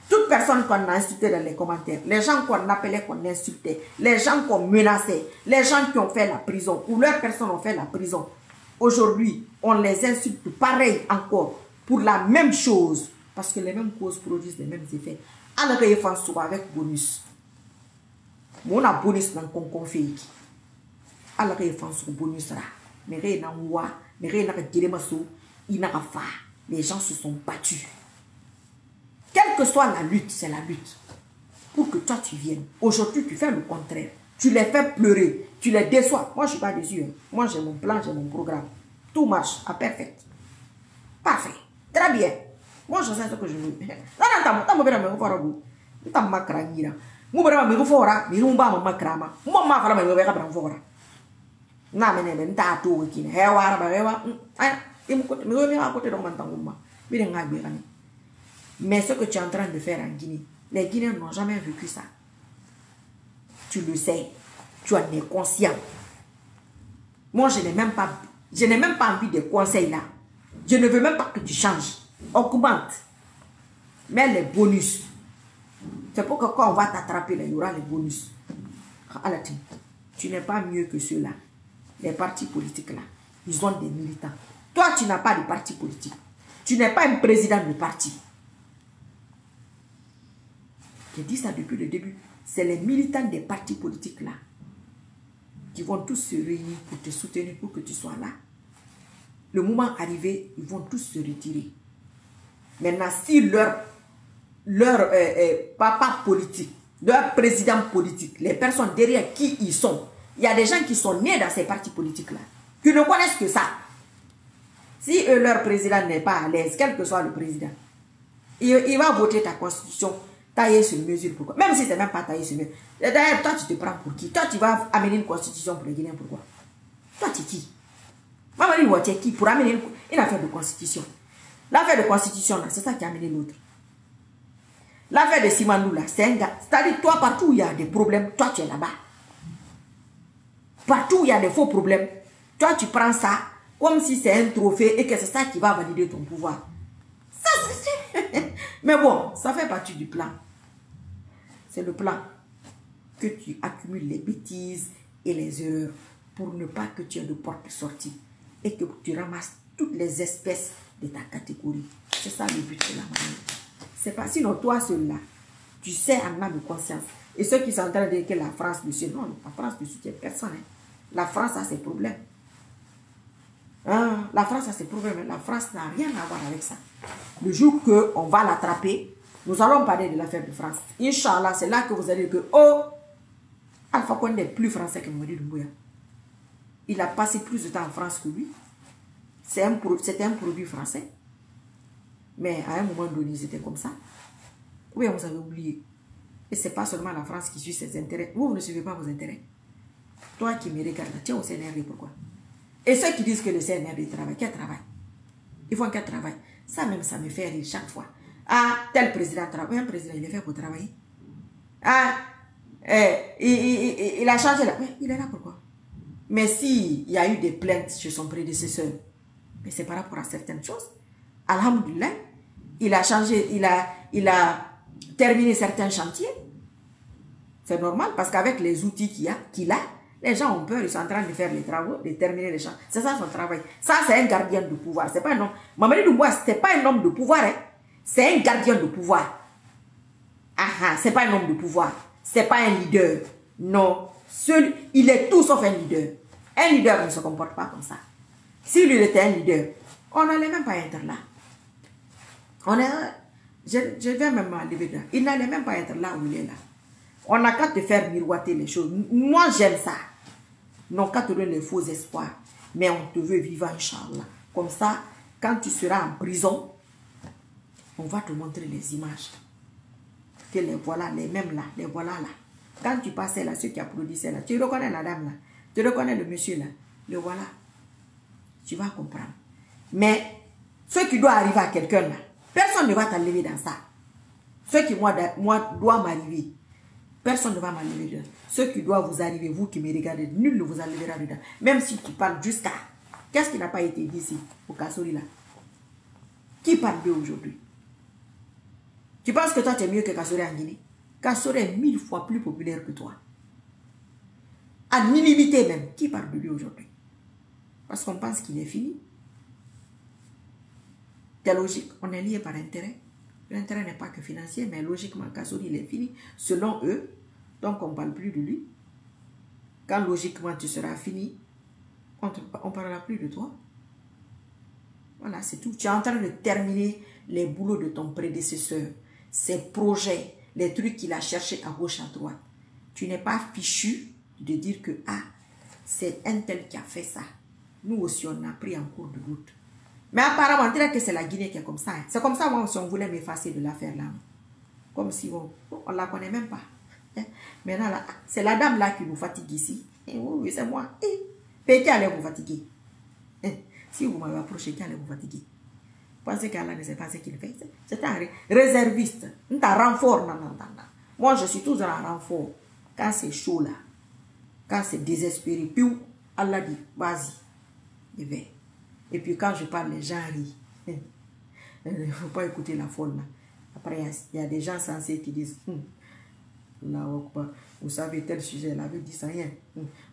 toute personne qu'on a insulté dans les commentaires, les gens qu'on appelait, qu'on insultait, les gens qu'on menaçait, les gens qui ont fait la prison, ou leurs personnes ont fait la prison, aujourd'hui, on les insulte pareil encore, pour la même chose, parce que les mêmes causes produisent les mêmes effets. Alors qu'il faut souvent avec bonus. On a bonus dans le conflit. Alors qu'il faut souvent bonus là. Mais rien n'a ouah, mais rien n'a guérémasso, il n'a pas fait. Les gens se sont battus. Quelle que soit la lutte, c'est la lutte. Pour que toi tu viennes. Aujourd'hui, tu fais le contraire. Tu les fais pleurer. Tu les déçois. Moi, je ne suis pas déçu. Hein. Moi, j'ai mon plan, j'ai mon programme. Tout marche à parfait. Parfait. Très bien. Moi, je sais ce que je veux. Mais ce que tu es en train de faire en Guinée, les Guinéens n'ont jamais vécu ça. Tu le sais. Tu en es conscient. Moi, je n'ai même pas envie de conseils là. Je ne veux même pas que tu changes. Augmente. Mais les bonus. C'est pour que quand on va t'attraper, il y aura les bonus. Tu n'es pas mieux que ceux-là. Les partis politiques là. Ils ont des militants. Toi, tu n'as pas de parti politique. Tu n'es pas un président de parti. J'ai dit ça depuis le début. C'est les militants des partis politiques là qui vont tous se réunir pour te soutenir, pour que tu sois là. Le moment arrivé, ils vont tous se retirer. Maintenant, si leur papa politique, leur président politique, les personnes derrière qui ils sont, il y a des gens qui sont nés dans ces partis politiques là, qui ne connaissent que ça. Si leur président n'est pas à l'aise, quel que soit le président, il va voter ta constitution taillée sur mesure. Pourquoi? Même si ce n'est même pas taillé sur mesure. D'ailleurs, toi, tu te prends pour qui? Toi, tu vas amener une constitution pour les Guinéens. Pourquoi? Toi, tu es qui? Maman, tu es qui pour amener une affaire de constitution? L'affaire de constitution, c'est ça qui a amené l'autre. L'affaire de Simandou, là, c'est un gars. C'est-à-dire, toi, partout où il y a des problèmes, toi, tu es là-bas. Partout où il y a des faux problèmes, toi, tu prends ça comme si c'est un trophée et que c'est ça qui va valider ton pouvoir. Ça, c'est... Mais bon, ça fait partie du plan. C'est le plan que tu accumules les bêtises et les erreurs pour ne pas que tu aies de porte de sortie et que tu ramasses toutes les espèces de ta catégorie. C'est ça le but de la manière. C'est pas sinon toi seul là, tu sais en âme de conscience. Et ceux qui sont en train de dire que la France ne soutient, non, la France ne soutient personne. Hein. La France a ses problèmes. Hein? La France a ses problèmes. La France n'a rien à voir avec ça. Le jour qu'on va l'attraper, nous allons parler de l'affaire de France. Inch'Allah, c'est là que vous allez dire que, oh, Alpha Condé est plus français que Mamadi Doumbouya. Il a passé plus de temps en France que lui. C'était un produit français. Mais à un moment donné, c'était comme ça. Oui, vous avez oublié. Et ce n'est pas seulement la France qui suit ses intérêts. Vous ne suivez pas vos intérêts. Toi qui me regardes, tiens au CNRD, pourquoi? Et ceux qui disent que le CNRD travaille, quel travail? Ils font quel travail? Ça même, ça me fait rire chaque fois. Ah, tel président travaille. Un président, il est fait pour travailler. Ah, il a changé là. Mais il est là pourquoi? Mais s'il y a eu des plaintes chez son prédécesseur, mais c'est par rapport à certaines choses. Alhamdulillah, il a changé, il a terminé certains chantiers. C'est normal parce qu'avec les outils qu'il a, Les gens ont peur, ils sont en train de faire les travaux, de terminer les champs. C'est ça son travail. Ça, c'est un gardien de pouvoir. C'est pas un homme. Mamadi Doumbouya, ce n'est pas un homme de pouvoir. Hein. C'est un gardien de pouvoir. C'est pas un homme de pouvoir. C'est pas un leader. Non. Il est tout sauf un leader. Un leader ne se comporte pas comme ça. S'il était un leader, on n'allait même pas être là. Je vais même m'enlever là. Il n'allait même pas être là où il est là. On n'a qu'à te faire miroiter les choses. Moi, j'aime ça. Non qu'à te donner les faux espoirs. Mais on te veut vivant, Inch'Allah. Comme ça, quand tu seras en prison, on va te montrer les images. Que les voilà, les mêmes là, les voilà là. Quand tu passais là, ceux qui applaudissaient là, tu reconnais la dame là, tu reconnais le monsieur là, le voilà. Tu vas comprendre. Mais ce qui doit arriver à quelqu'un là, personne ne va t'enlever dans ça. Ce qui moi doit m'arriver, personne ne va m'enlever dedans. Ce qui doit vous arriver, vous qui me regardez, nul ne vous enlèvera dedans. Même si tu parles jusqu'à... Qu'est-ce qui n'a pas été dit ici, au Kassori là? Qui parle d'eux aujourd'hui? Tu penses que toi, tu es mieux que Kassori en Guinée? Kassori est 1000 fois plus populaire que toi. En illimité même. Qui parle de lui aujourd'hui? Parce qu'on pense qu'il est fini. C'est logique. On est lié par intérêt. L'intérêt n'est pas que financier, mais logiquement, Kassori, il est fini. Selon eux, donc on ne parle plus de lui. Quand logiquement tu seras fini, on ne parlera plus de toi. Voilà, c'est tout. Tu es en train de terminer les boulots de ton prédécesseur. Ses projets, les trucs qu'il a cherchés à gauche, à droite. Tu n'es pas fichu de dire que, c'est un tel qui a fait ça. Nous aussi, on a pris en cours de route. Mais apparemment, on dirait que c'est la Guinée qui est comme ça. C'est comme ça, moi, si on voulait m'effacer de l'affaire là. Comme si on ne la connaît même pas. Maintenant, c'est la dame là qui nous fatigue ici. Oui, c'est moi. Qui allait vous fatiguer? Si vous m'avez approché, qui allait vous fatiguer? Pensez qu'Allah ne sait pas ce qu'il fait. C'est un réserviste. Un renfort. Moi, je suis toujours en renfort. Quand c'est chaud là, quand c'est désespéré, puis Allah dit, vas-y, je vais. Et puis quand je parle, les gens rient. Il ne faut pas écouter la folle là. Après, il y a des gens sensés qui disent, là, vous savez tel sujet, là, veut dire ça rien.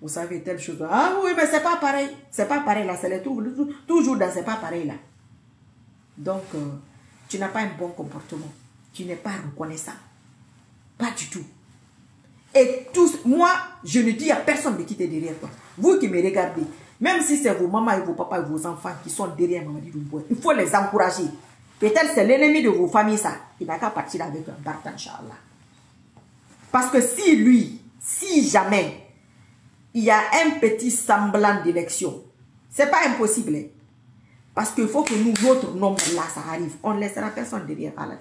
Vous savez telle chose. Ah oui, mais c'est pas pareil. C'est pas pareil là. C'est les toujours dans c'est pas pareil là. Donc, tu n'as pas un bon comportement. Tu n'es pas reconnaissant. Pas du tout. Et tous, moi, je ne dis à personne de quitter derrière toi. Vous qui me regardez, même si c'est vos mamans et vos papas et vos enfants qui sont derrière Mamadi Doumbouya, il faut les encourager. Peut-être c'est l'ennemi de vos familles, ça. Il n'a qu'à partir avec un partant, Inch'Allah. Parce que si jamais il y a un petit semblant d'élection, c'est pas impossible. Hein? Parce qu'il faut que nous, notre nombre là, ça arrive. On ne laissera personne derrière Allah.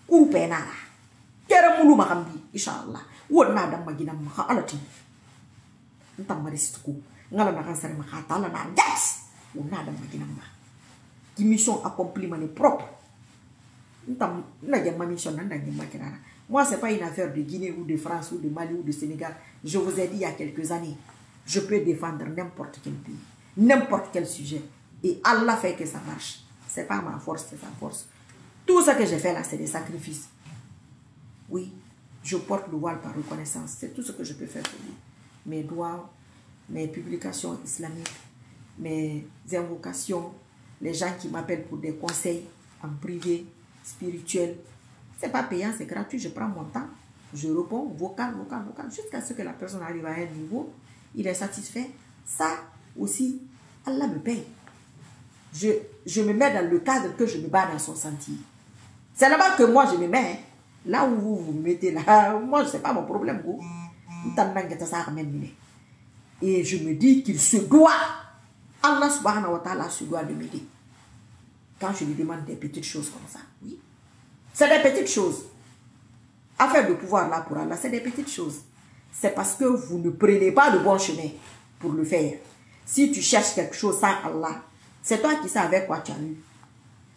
Ou penala. Kera moulou makambi, Inch'Allah. Ou on a d'un magina maka alati. Nta maristuku. Ngala na kansare maka tala na yes. On a d'un magina maka. Qui mission accomplie mané propre. Nta na ma mission nanda ni makirara. Moi, ce n'est pas une affaire de Guinée ou de France ou de Mali ou de Sénégal. Je vous ai dit il y a quelques années, je peux défendre n'importe quel pays, n'importe quel sujet. Et Allah fait que ça marche. Ce n'est pas ma force, c'est sa force. Tout ce que j'ai fait là, c'est des sacrifices. Oui, je porte le voile par reconnaissance. C'est tout ce que je peux faire pour lui. Mes doigts, mes publications islamiques, mes invocations, les gens qui m'appellent pour des conseils en privé, spirituel. Ce n'est pas payant, c'est gratuit. Je prends mon temps, je réponds, vocal, jusqu'à ce que la personne arrive à un niveau, il est satisfait. Ça aussi, Allah me paye. Je me mets dans le cadre que je me bats dans son sentier. C'est là-bas que moi je me mets. Hein. Là où vous me mettez là, moi ce n'est pas mon problème. Et je me dis qu'il se doit, Allah subhanahu wa ta'ala se doit de m'aider. Quand je lui demande des petites choses comme ça, oui. C'est des petites choses. Affaire de pouvoir là pour Allah, c'est des petites choses. C'est parce que vous ne prenez pas le bon chemin pour le faire. Si tu cherches quelque chose sans Allah, c'est toi qui sais avec quoi tu as eu.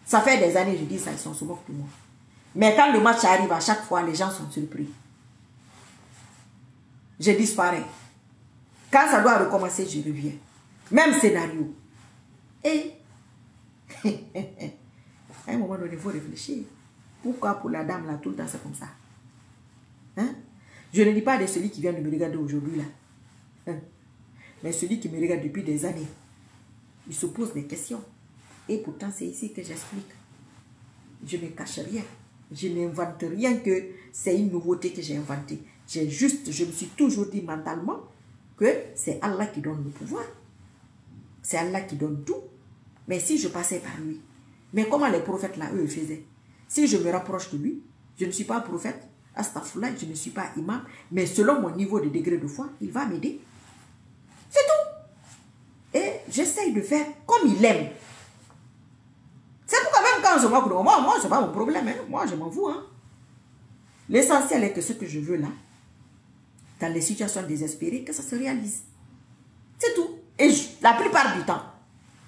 Ça fait des années, je dis ça, ils sont souvent pour moi. Mais quand le match arrive, à chaque fois, les gens sont surpris. Je disparais. Quand ça doit recommencer, je reviens. Même scénario. Et à un moment donné, il faut réfléchir. Pourquoi pour la dame là, tout le temps, c'est comme ça? Hein? Je ne dis pas de celui qui vient de me regarder aujourd'hui là. Mais celui qui me regarde depuis des années, il se pose des questions. Et pourtant, c'est ici que j'explique. Je ne cache rien. Je n'invente rien que c'est une nouveauté que j'ai inventée. Je me suis toujours dit mentalement que c'est Allah qui donne le pouvoir. C'est Allah qui donne tout. Mais si je passais par lui, mais comment les prophètes là, eux, faisaient? Si je me rapproche de lui, je ne suis pas prophète, astaghfirullah, je ne suis pas imam, mais selon mon niveau de degré de foi, il va m'aider. C'est tout. Et j'essaye de faire comme il aime. C'est pourquoi même quand je m'occupe de moi, c'est pas mon problème. Hein. Moi, je m'en fous. Hein. L'essentiel est que ce que je veux là, dans les situations désespérées, que ça se réalise. C'est tout. Et la plupart du temps,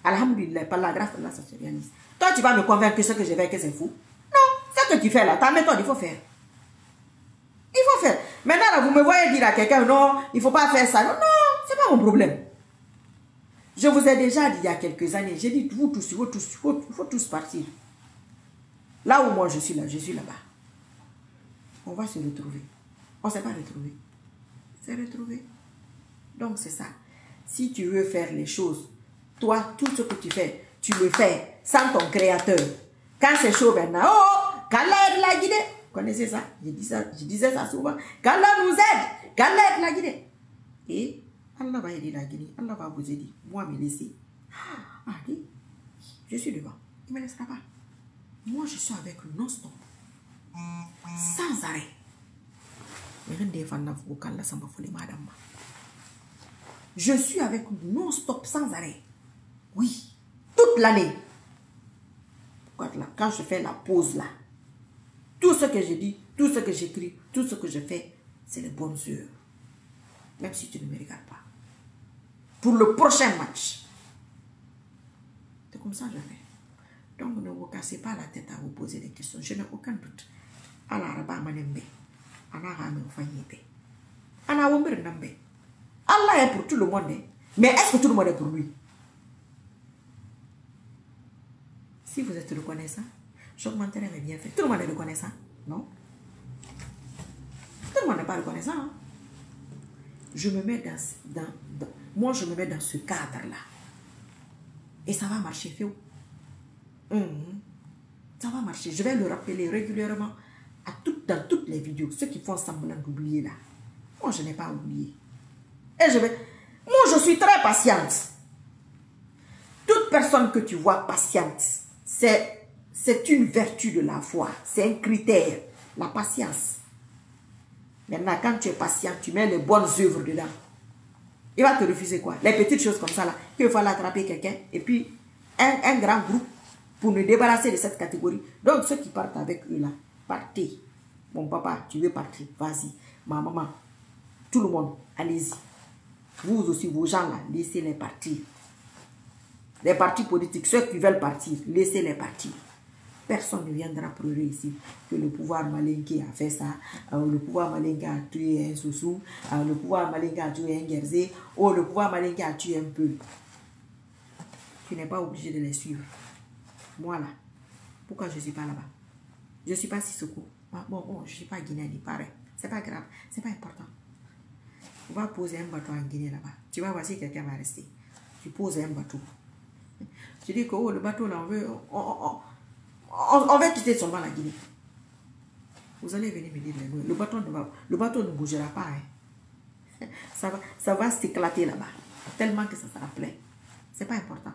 alhamdulillah, par la grâce de Allah, ça se réalise. Toi, tu vas me convaincre que ce que je fais, que c'est fou. Non, ce que tu fais là, ta méthode, il faut faire. Il faut faire. Maintenant, là, vous me voyez dire à quelqu'un, non, il ne faut pas faire ça. Non, non, ce n'est pas mon problème. Je vous ai déjà dit il y a quelques années, j'ai dit, vous tous, il faut tous partir. Là où moi je suis là-bas. On va se retrouver. On ne s'est pas retrouvé. C'est retrouvé. Donc c'est ça. Si tu veux faire les choses, toi, tout ce que tu fais, tu le fais sans ton créateur. Quand c'est chaud maintenant, oh, qu'Allah aide la Guinée. Vous connaissez ça? Je disais ça souvent. Qu'Allah nous aide. Qu'Allah aide la Guinée. Et Allah va aider la Guinée. Allah va vous aider. Moi, me laisser. Ah, je suis devant. Il ne me laissera pas. Moi, je suis avec lui non-stop. Sans arrêt. Je suis avec lui non-stop, sans arrêt. Oui. Toute l'année. Quand je fais la pause là, tout ce que je dis, tout ce que j'écris, tout ce que je fais, c'est les bonnes heures. Même si tu ne me regardes pas. Pour le prochain match. C'est comme ça que je fais. Donc ne vous cassez pas la tête à vous poser des questions. Je n'ai aucun doute. Allah est pour tout le monde. Mais est-ce que tout le monde est pour lui? Si vous êtes reconnaissant, j'augmenterai mes bienfaits. Tout le monde est reconnaissant, non? Tout le monde n'est pas reconnaissant. Hein? Je me mets moi, je me mets dans ce cadre-là. Et ça va marcher, Féo. Ça va marcher. Je vais le rappeler régulièrement dans toutes les vidéos. Ceux qui font semblant d'oublier là. Moi, je n'ai pas oublié. Et moi, je suis très patiente. Toute personne que tu vois patiente, c'est une vertu de la foi. C'est un critère. La patience. Maintenant, quand tu es patient, tu mets les bonnes œuvres dedans. Il va te refuser quoi? Les petites choses comme ça là. Qu'il faut attraper quelqu'un. Et puis, un grand groupe pour nous débarrasser de cette catégorie. Donc, ceux qui partent avec eux là, partez. Mon papa, tu veux partir? Vas-y. Ma maman, tout le monde, allez-y. Vous aussi, vos gens là, laissez-les partir. Les partis politiques, ceux qui veulent partir, laissez-les partir. Personne ne viendra pleurer ici que le pouvoir malinqué a fait ça, le pouvoir malinqué a tué un Soussou, le pouvoir malinqué a tué un Guerzé, ou le pouvoir malinqué a tué un peu. Tu n'es pas obligé de les suivre. Moi là, pourquoi je ne suis pas là-bas? Je ne suis pas Sissoko. Bon, je ne suis pas guinéenne, il paraît. C'est pas grave, c'est pas important. On va poser un bateau en Guinée là-bas. Tu vas voir si quelqu'un va rester. Tu poses un bateau. Tu dis que oh, le bateau là, on va quitter seulement la Guinée. Vous allez venir me dire le bateau ne bougera pas. Hein. Ça va s'éclater là-bas. Tellement que ça sera plein. C'est pas important.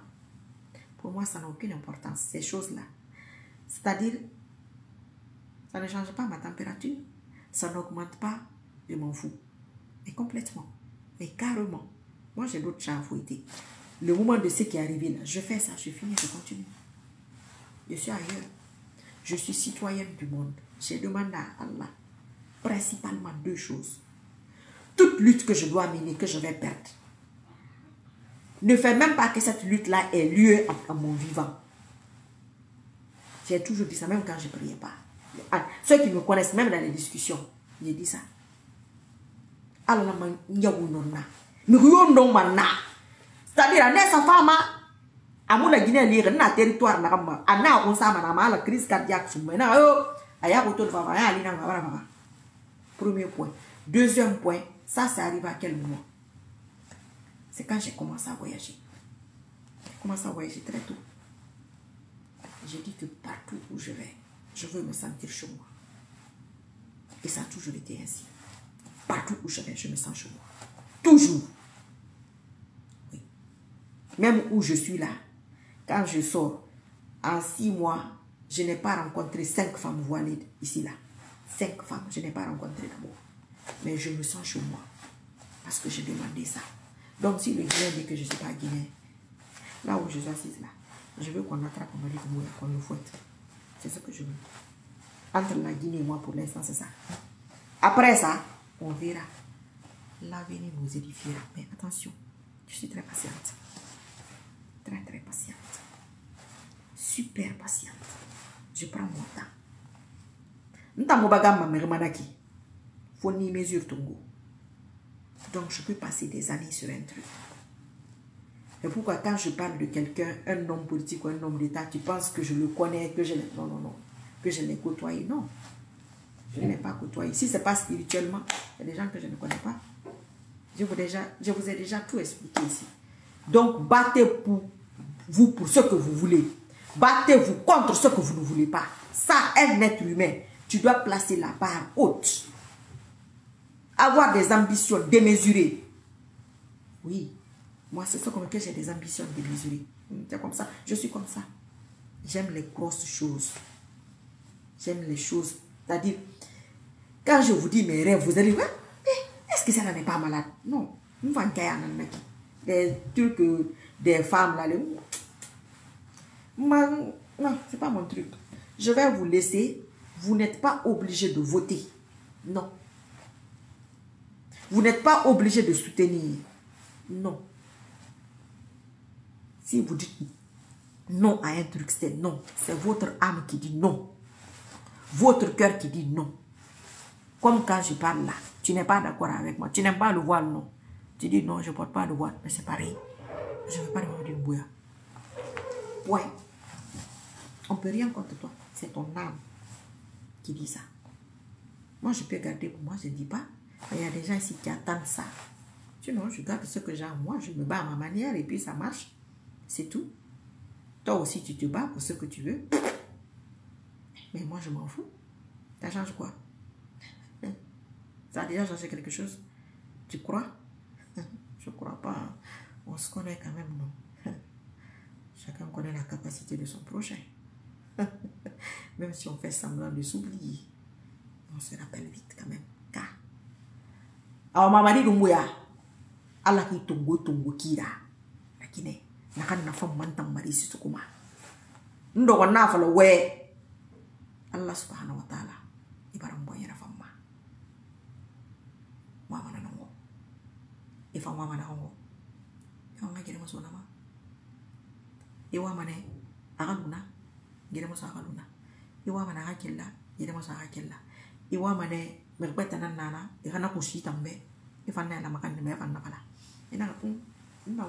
Pour moi, ça n'a aucune importance, ces choses-là. C'est-à-dire, ça ne change pas ma température. Ça n'augmente pas, je m'en fous. Mais complètement. Mais carrément. Moi, j'ai d'autres chats à fouetter. Le moment de ce qui est arrivé là, je fais ça, je finis, je continue. Je suis ailleurs. Je suis citoyenne du monde. J'ai demandé à Allah principalement 2 choses. Toute lutte que je dois mener, que je vais perdre, ne fait même pas que cette lutte-là ait lieu à mon vivant. J'ai toujours dit ça, même quand je ne priais pas. Ceux qui me connaissent, même dans les discussions, j'ai dit ça. Allah m'a dit, c'est-à-dire, sa femme, à mon Guinée, il y a un territoire, on a la crise cardiaque. Premier point. Deuxième point, ça arrive à quel moment? c'est quand j'ai commencé à voyager. J'ai commencé à voyager très tôt. J'ai dit que partout où je vais, je veux me sentir chez moi. Et ça a toujours été ainsi. Partout où je vais, je me sens chez moi. Toujours. Oui. Même où je suis là, quand je sors, en 6 mois, je n'ai pas rencontré 5 femmes voilées ici, là. 5 femmes, je n'ai pas rencontré d'abord. Mais je me sens chez moi. Parce que j'ai demandé ça. Donc, si le Guinéen dit que je ne suis pas Guinéen, là où je suis assise là, je veux qu'on attrape mon mari de Mouya, qu'on le fouette. C'est ce que je veux. Entre la Guinée et moi, pour l'instant, c'est ça. Après ça, on verra. L'avenir nous édifiera. Mais attention, je suis très patiente. Très, très patiente. Super patiente. Je prends mon temps. Faut ni mesure Tongo. Donc, je peux passer des années sur un truc. Et pourquoi quand je parle de quelqu'un, un homme politique ou un homme d'État, tu penses que je le connais, que je l'ai... Non, non, non. Que je l'ai côtoyé. Non. Je ne l'ai pas côtoyé. Si ce n'est pas spirituellement, il y a des gens que je ne connais pas. Je vous ai déjà tout expliqué ici. Donc, battez-vous pour ce que vous voulez. Battez-vous contre ce que vous ne voulez pas. Ça, un être humain, tu dois placer la barre haute. Avoir des ambitions démesurées. Oui. Moi, c'est ça que j'ai des ambitions démesurées. C'est comme ça. Je suis comme ça. J'aime les grosses choses. J'aime les choses. C'est-à-dire, quand je vous dis mes rêves, vous allez dire, est-ce que ça n'est pas malade? Non. Des trucs, des femmes là. Non, c'est pas mon truc. Je vais vous laisser. Vous n'êtes pas obligé de voter. Non. Vous n'êtes pas obligé de soutenir. Non. Si vous dites non à un truc, c'est non. C'est votre âme qui dit non. Votre cœur qui dit non. Comme quand je parle là, tu n'es pas d'accord avec moi. Tu n'aimes pas le voile, non. Tu dis non, je ne porte pas le voile. Mais c'est pareil. Je ne veux pas demander d'une bouilla. Ouais. On ne peut rien contre toi. C'est ton âme qui dit ça. Moi, je peux garder pour moi, je ne dis pas. Il y a des gens ici qui attendent ça. Sinon, je garde ce que j'ai en moi, je me bats à ma manière et puis ça marche. C'est tout. Toi aussi, tu te bats pour ce que tu veux. Mais moi, je m'en fous. Ça change quoi? Ça a déjà changé quelque chose? Tu crois? Je ne crois pas. On se connaît quand même, non? Chacun connaît la capacité de son prochain. Même si on fait semblant de s'oublier, on se rappelle vite quand même. Car, alors, maman dit Dumbuya, Allah qui tongo kira, la Guinée, n'a pas de femme mantam mari si tu kuma. Ndo ko na falo we. Allah subhanahu wa ta'ala, ibaram boy na femme. Mama na nango. Ifa mama na nango. Yo nga gire mo so nama. Iwa mane agaluna. Gire mo sa agaluna. Iwa mana hakilla, gire mo sa hakilla. Iwa mane merpeta nana, ikana kushi tambe. Ifana la makan me fanna pala. Ina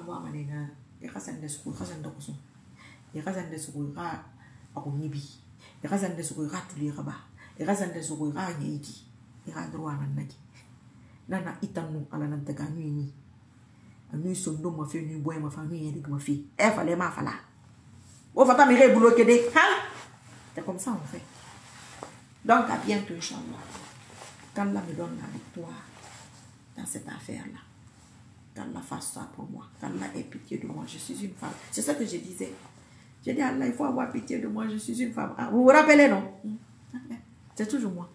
wa mane na ikasande su kasande kusu. Ikasande su ka aku nibi. Ikasande su ka tuli ka ba. Ikasande su ka nyeiki. Ikadro anan naki. Nana itanu ala nan daga nuini. Anu sondo ma fe nu boy ma fa nu yedi ma fi. E fallait ma fala. O fata mi re boulot kede. Hein? C'est comme ça on fait. Donc à bientôt inchallah. Qu'Allah me donne la victoire dans cette affaire-là. Qu'Allah fasse ça pour moi. Qu'Allah ait pitié de moi. Je suis une femme. C'est ça que je disais. J'ai dit Allah, il faut avoir pitié de moi. Je suis une femme. Ah, vous vous rappelez, non? C'est toujours moi.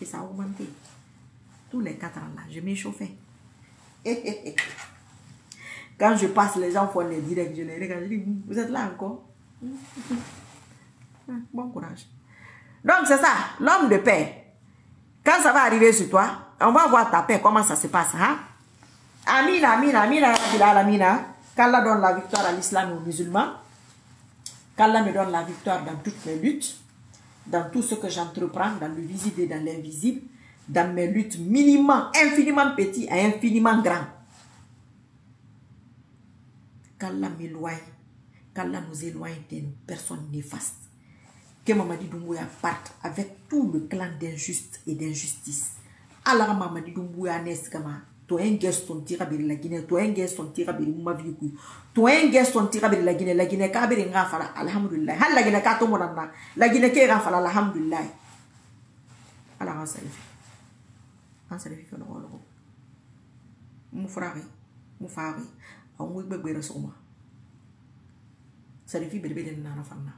Et ça a augmenté. Tous les 4 ans là, je m'échauffais. Quand je passe, les gens font les directs, je les regarde, je dis, vous êtes là encore? Bon courage. Donc c'est ça, l'homme de paix. Quand ça va arriver sur toi, on va voir ta paix, comment ça se passe. Hein? Amina, amina, amina, amina. Qu'Allah donne la victoire à l'islam et aux musulmans. Qu'Allah me donne la victoire dans toutes mes luttes, dans tout ce que j'entreprends, dans le visible et dans l'invisible. Dans mes luttes minimum, infiniment petit et infiniment grand. Qu'Allah m'éloigne, qu'Allah nous éloigne des personnes néfastes. Que Mamadi Doumbouya parte avec tout le clan d'injuste et d'injustice. Allah Mamadi Doumbouya neskama to en guest ton tira bir la Guinée to en guest ton tira bir ma vie ku to en guest ton tira bir la Guinée ka bir nga fala alhamdulillah hal la Guinée ka to monana la Guinée ke ga fala alhamdulillah ala ga salifi an salifi ko no mu frère mu fari on mu gbegbe resoma salifi bebe na na fanna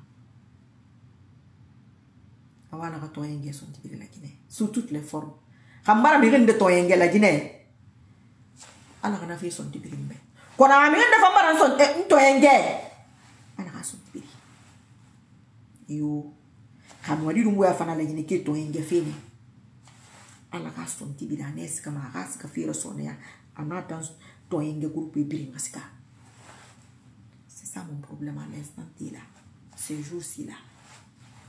awana ka to en guest ton tira la Guinée sous toutes les formes Kamara mi rende to yenge la Guinée. Ala kana fi son tibiri mbe. Kona mi rende famara son to yenge. Ala ka son tibiri. Yo. Kamwadi rumbu ya fana la Guinée ke to yenge fini. Ala ka son tibiri anes kama ras ka fi resone ya. Anata to yenge groupe biri masika. C'est ça mon problème à l'instant là. Ce jour-ci là.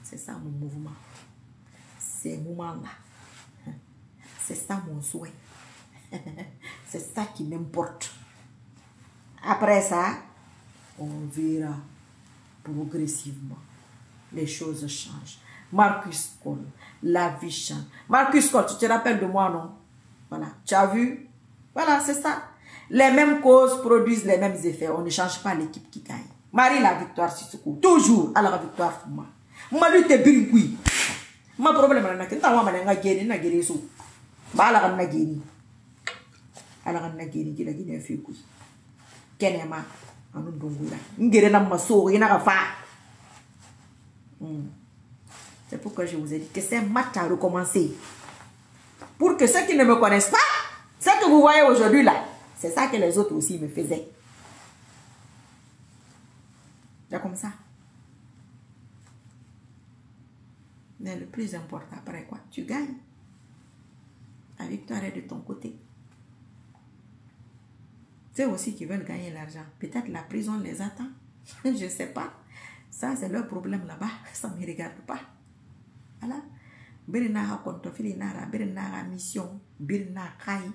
C'est ça mon mouvement. Ces moments-là. C'est ça mon souhait. C'est ça qui m'importe. Après ça, on verra progressivement. Les choses changent. Marcus Cole, la vie change. Marcus Cole, tu te rappelles de moi, non? Voilà, tu as vu? Voilà, c'est ça. Les mêmes causes produisent les mêmes effets. On ne change pas l'équipe qui gagne. Marie la victoire, si tu cours. Toujours à la victoire pour moi. Moi, lui, t'es bien oui. Ma problème, c'est que tu as gagné. Bala kan nagini ala kan nagini gila gina fi ku kenema anu dongula ngere na maso ina ka fa c'est pourquoi je vous ai dit que c'est match à recommencer pour que ceux qui ne me connaissent pas ce que vous voyez aujourd'hui là c'est ça que les autres aussi me faisaient. C'est comme ça. Mais le plus important après quoi tu gagnes. La victoire est de ton côté. C'est aussi qui veulent gagner l'argent. Peut-être la prison les attend. Je ne sais pas. Ça, c'est leur problème là-bas. Ça ne me regarde pas. Voilà. Birina konto filinara, birina mission, birina kai.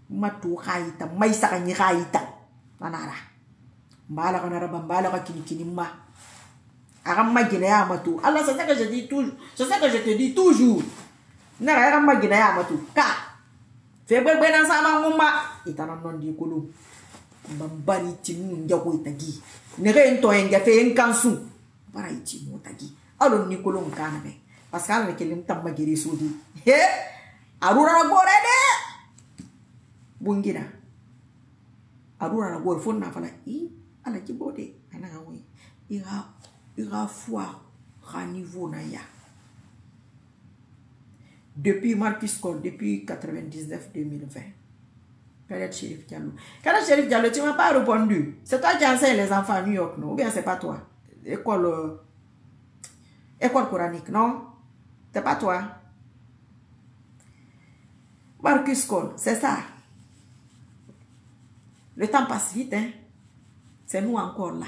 Matu kaita, maïsa ni kaita. Nanara. Mbala kanara bambala ka kini ma. Aramma guinéa matu. Allah, c'est ça que je dis toujours. C'est ça que je te dis toujours. Nara ya ma gina ya matu ka fe gbe na sama nguma itana non di kolo bambari tinu njako itagi nere ento enga fe enkansu para iti mo tagi alo ni kolo nkana be parce que ala kelim tamma gere sodi he arura na gore de bungira arura na gore fonna fala I ala kibode ana gawe ira foi ra niveau na ya. Depuis Marcus Cole, depuis 99-2020. Khaled Chérif Diallo. Khaled Chérif Diallo, tu ne m'as pas répondu. C'est toi qui enseignes les enfants à New York, non? Ou bien c'est pas toi? École coranique, non? C'est pas toi? Marcus Cole, c'est ça. Le temps passe vite, hein? C'est nous encore là.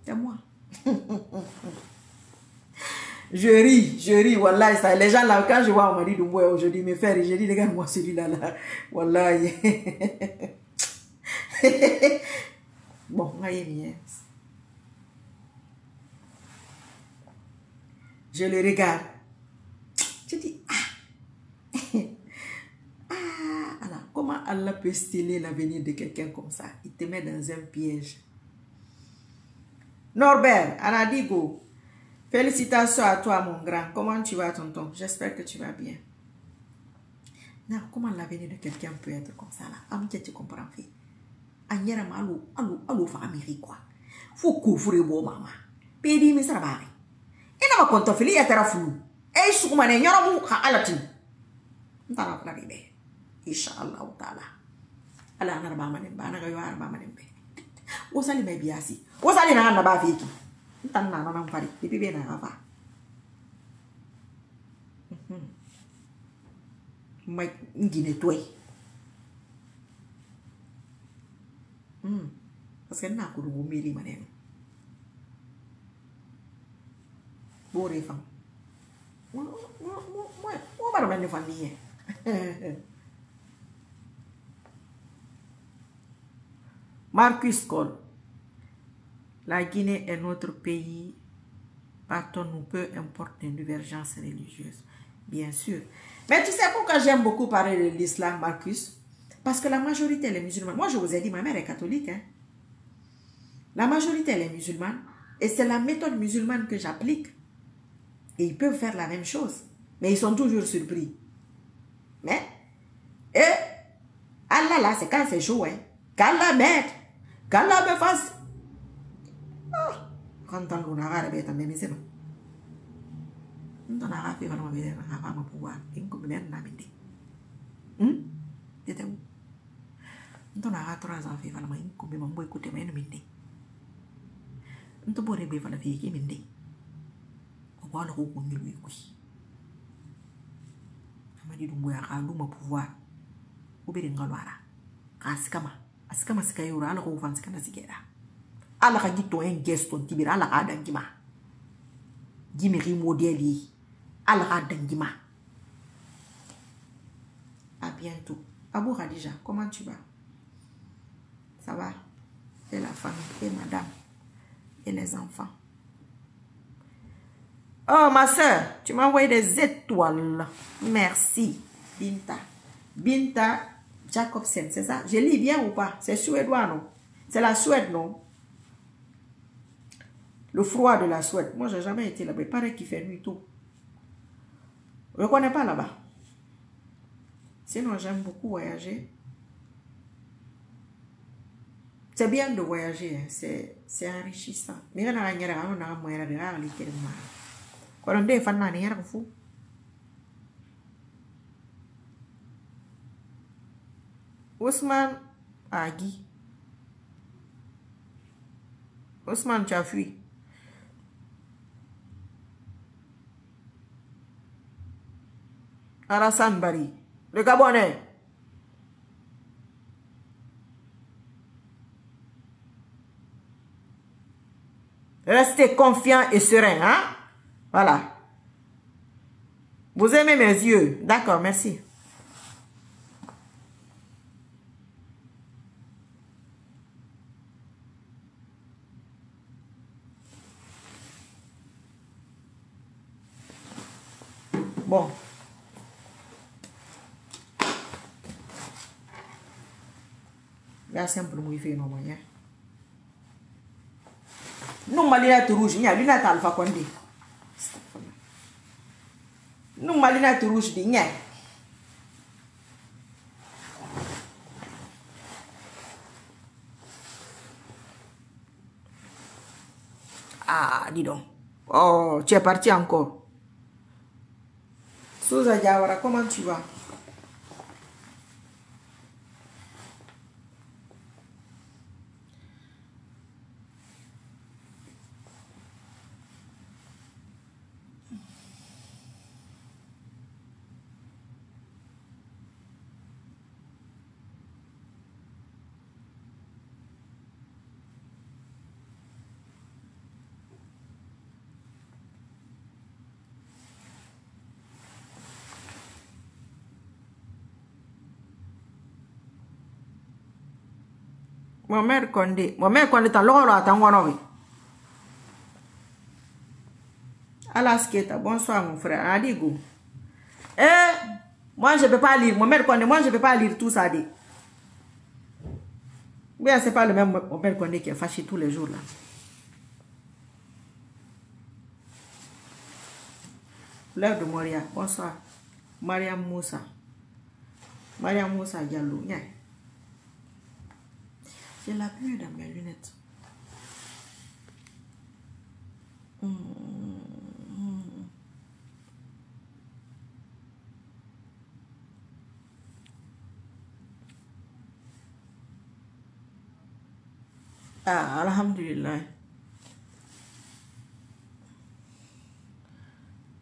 C'est moi. Je ris, wallah, ça, les gens là, quand je vois Omari Doumbouya aujourd'hui, me faire, je dis, regarde-moi celui-là, là, wallah. Bon, je le regarde. Je dis, alors, comment Allah peut steller l'avenir de quelqu'un comme ça? Il te met dans un piège. Norbert, Anadigo. Félicitations à toi, mon grand. Comment tu vas, tonton? J'espère que tu vas bien. Non, comment l'avenir de quelqu'un peut être comme ça, là? Amitié, tu comprends, fait. Agnera malo, allo, famille, quoi. Faut couvrir vos mamans. Pédi, mais ça va. Et n'a pas compte, Fili, à terre flou. Et je suis comme un ignorant, à la team. N'tala pas arrivé. Inch'Allah, ta'ala. Allah, n'a pas mané, n'a pas mané. Où ça, les mets bien assis? Où ça, les n'a pas fait? Tan na non fari depuis bien avant ma ngine toy parce que na ko do meri manen bo re fam mo ba do fan ni Marcus Cole. La Guinée est notre pays, pardon, peu importe les divergences religieuses. Bien sûr. Mais tu sais pourquoi j'aime beaucoup parler de l'islam, Marcus? Parce que la majorité, elle est musulmane. Moi, je vous ai dit, ma mère est catholique. Hein? La majorité, elle est musulmane. Et c'est la méthode musulmane que j'applique. Et ils peuvent faire la même chose. Mais ils sont toujours surpris. Mais, Allah là, c'est quand c'est chaud. Hein? Qu'Allah m'aide. Qu'Allah me fasse. Quand on a arrêté, on a mis ça. On a arrêté, on a mis ça. On a pouvoir. On a mis ça. C'était où? On a arrêté 3 ans. On a mis ça. On a mis ça. On a mis ça. On a mis ça. On a mis ça. On a mis ça. Amadi dumbu ya kaluma pouvoir ubiri ngalwara askama sikayura ala ko fansi kana sigera ala ka gito en gesto tibira ala ka dangima gimiri modeli ala ka dangima. À bientôt. Abou Khadija, comment tu vas? Ça va? Et la famille, et madame, et les enfants. Oh, ma soeur, tu m'as envoyé des étoiles. Merci. Binta Jacobsen, c'est ça? Je lis bien ou pas? C'est suédois, non? C'est la Suède, non? Le froid de la Suède. Moi, j'ai jamais été là-bas. Il paraît qu'il fait nuit tout. Je ne connais pas là-bas. Sinon, j'aime beaucoup voyager. C'est bien de voyager. Hein. C'est enrichissant. Mais il y a des quand on dit fan rien fou. Ousmane Agui. Ousmane, tu as fui. Alassane Bari. Le Gabonais. Restez confiant et serein, hein? Voilà. Vous aimez mes yeux? D'accord, merci. Bon. Là, c'est un peu le fait, non, moyen. Nous, malina rouge, il y a lunette Alpha Condé. Nous, malina rouge, il y a. Ah, dis donc. Oh, tu es parti encore. Souza Diawara, comment tu vas? Mohamed Condé t'en l'aura attends. Alasketa, bonsoir mon frère. Adigo. Moi je peux pas lire. Mohamed Condé, moi je peux pas lire tout ça. Mais c'est pas le même Mohamed Condé qui est fâché tous les jours là. L'heure de Moria, bonsoir. Mariam Moussa Diallo. J'ai la pluie dans mes lunettes. Ah, alhamdulillah.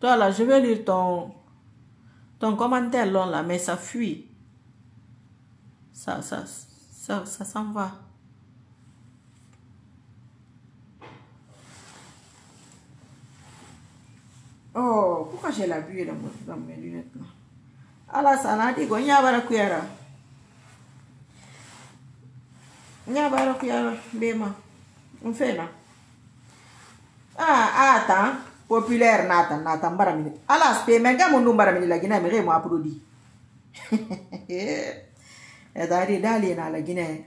Toi là, je vais lire ton commentaire long là, mais ça fuit. Ça s'en va. Oh, pourquoi j'ai la buée dans mes lunettes là? Allah sana digo nyabara kuyara. Nyabara kuyara bema. On fait là. Ah, attends. populaire nata mbaramini. Alas, pe menga mon mbaramini la Guinée, mais moi applaudi. Et d'aller dans la Guinée.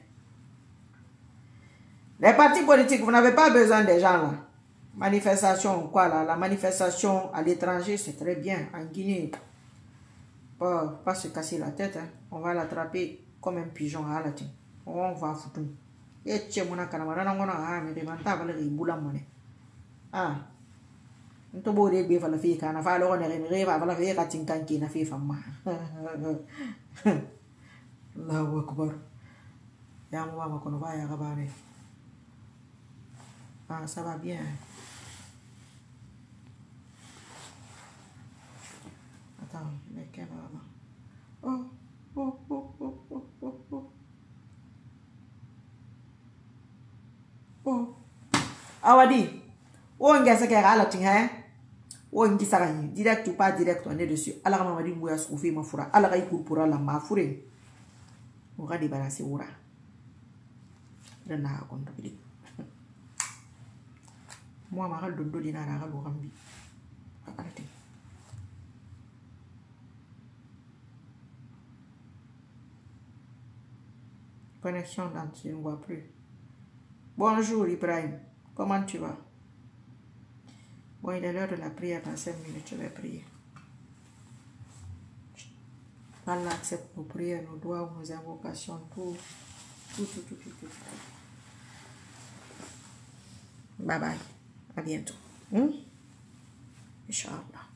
Les partis politiques, vous n'avez pas besoin des gens là. Manifestation, quoi là? La manifestation à l'étranger, c'est très bien. En Guinée, pas se casser la tête. Hein. On va l'attraper comme un pigeon à la tête. On va foutre. Et tu mon camarade, on a mais des vantages, les boules monnaie. Ah. On te boit des bœufs à la fille, quand on a fait le rêve, à la fille, à Tinkan qui n'a fait femme. Allahu Akbar. Ya moi, qu'on va y avoir. Ah, ça va bien. Attends, mais quelle maman. Oh, oh, oh, oh, oh, oh, oh. Oh. Awadi. Oh, on gagne à la ting, oh, on dit ça, direct ou pas direct, on est dessus. Alors, on m'a dit, moi, je suis ma foura. Alors, il court pour la ma fourrée. On va débarrasser, oura. Je n'ai pas compris. Moi, je vais donner un arrêt au Rambi. Arrêtez. Connexion dans, je ne vois plus. Bonjour Ibrahim, comment tu vas? Bon, il est l'heure de la prière, dans 5 minutes, je vais prier. Allah accepte nos prières, nos doigts, nos invocations, tout. Bye bye, à bientôt. Inch'Allah.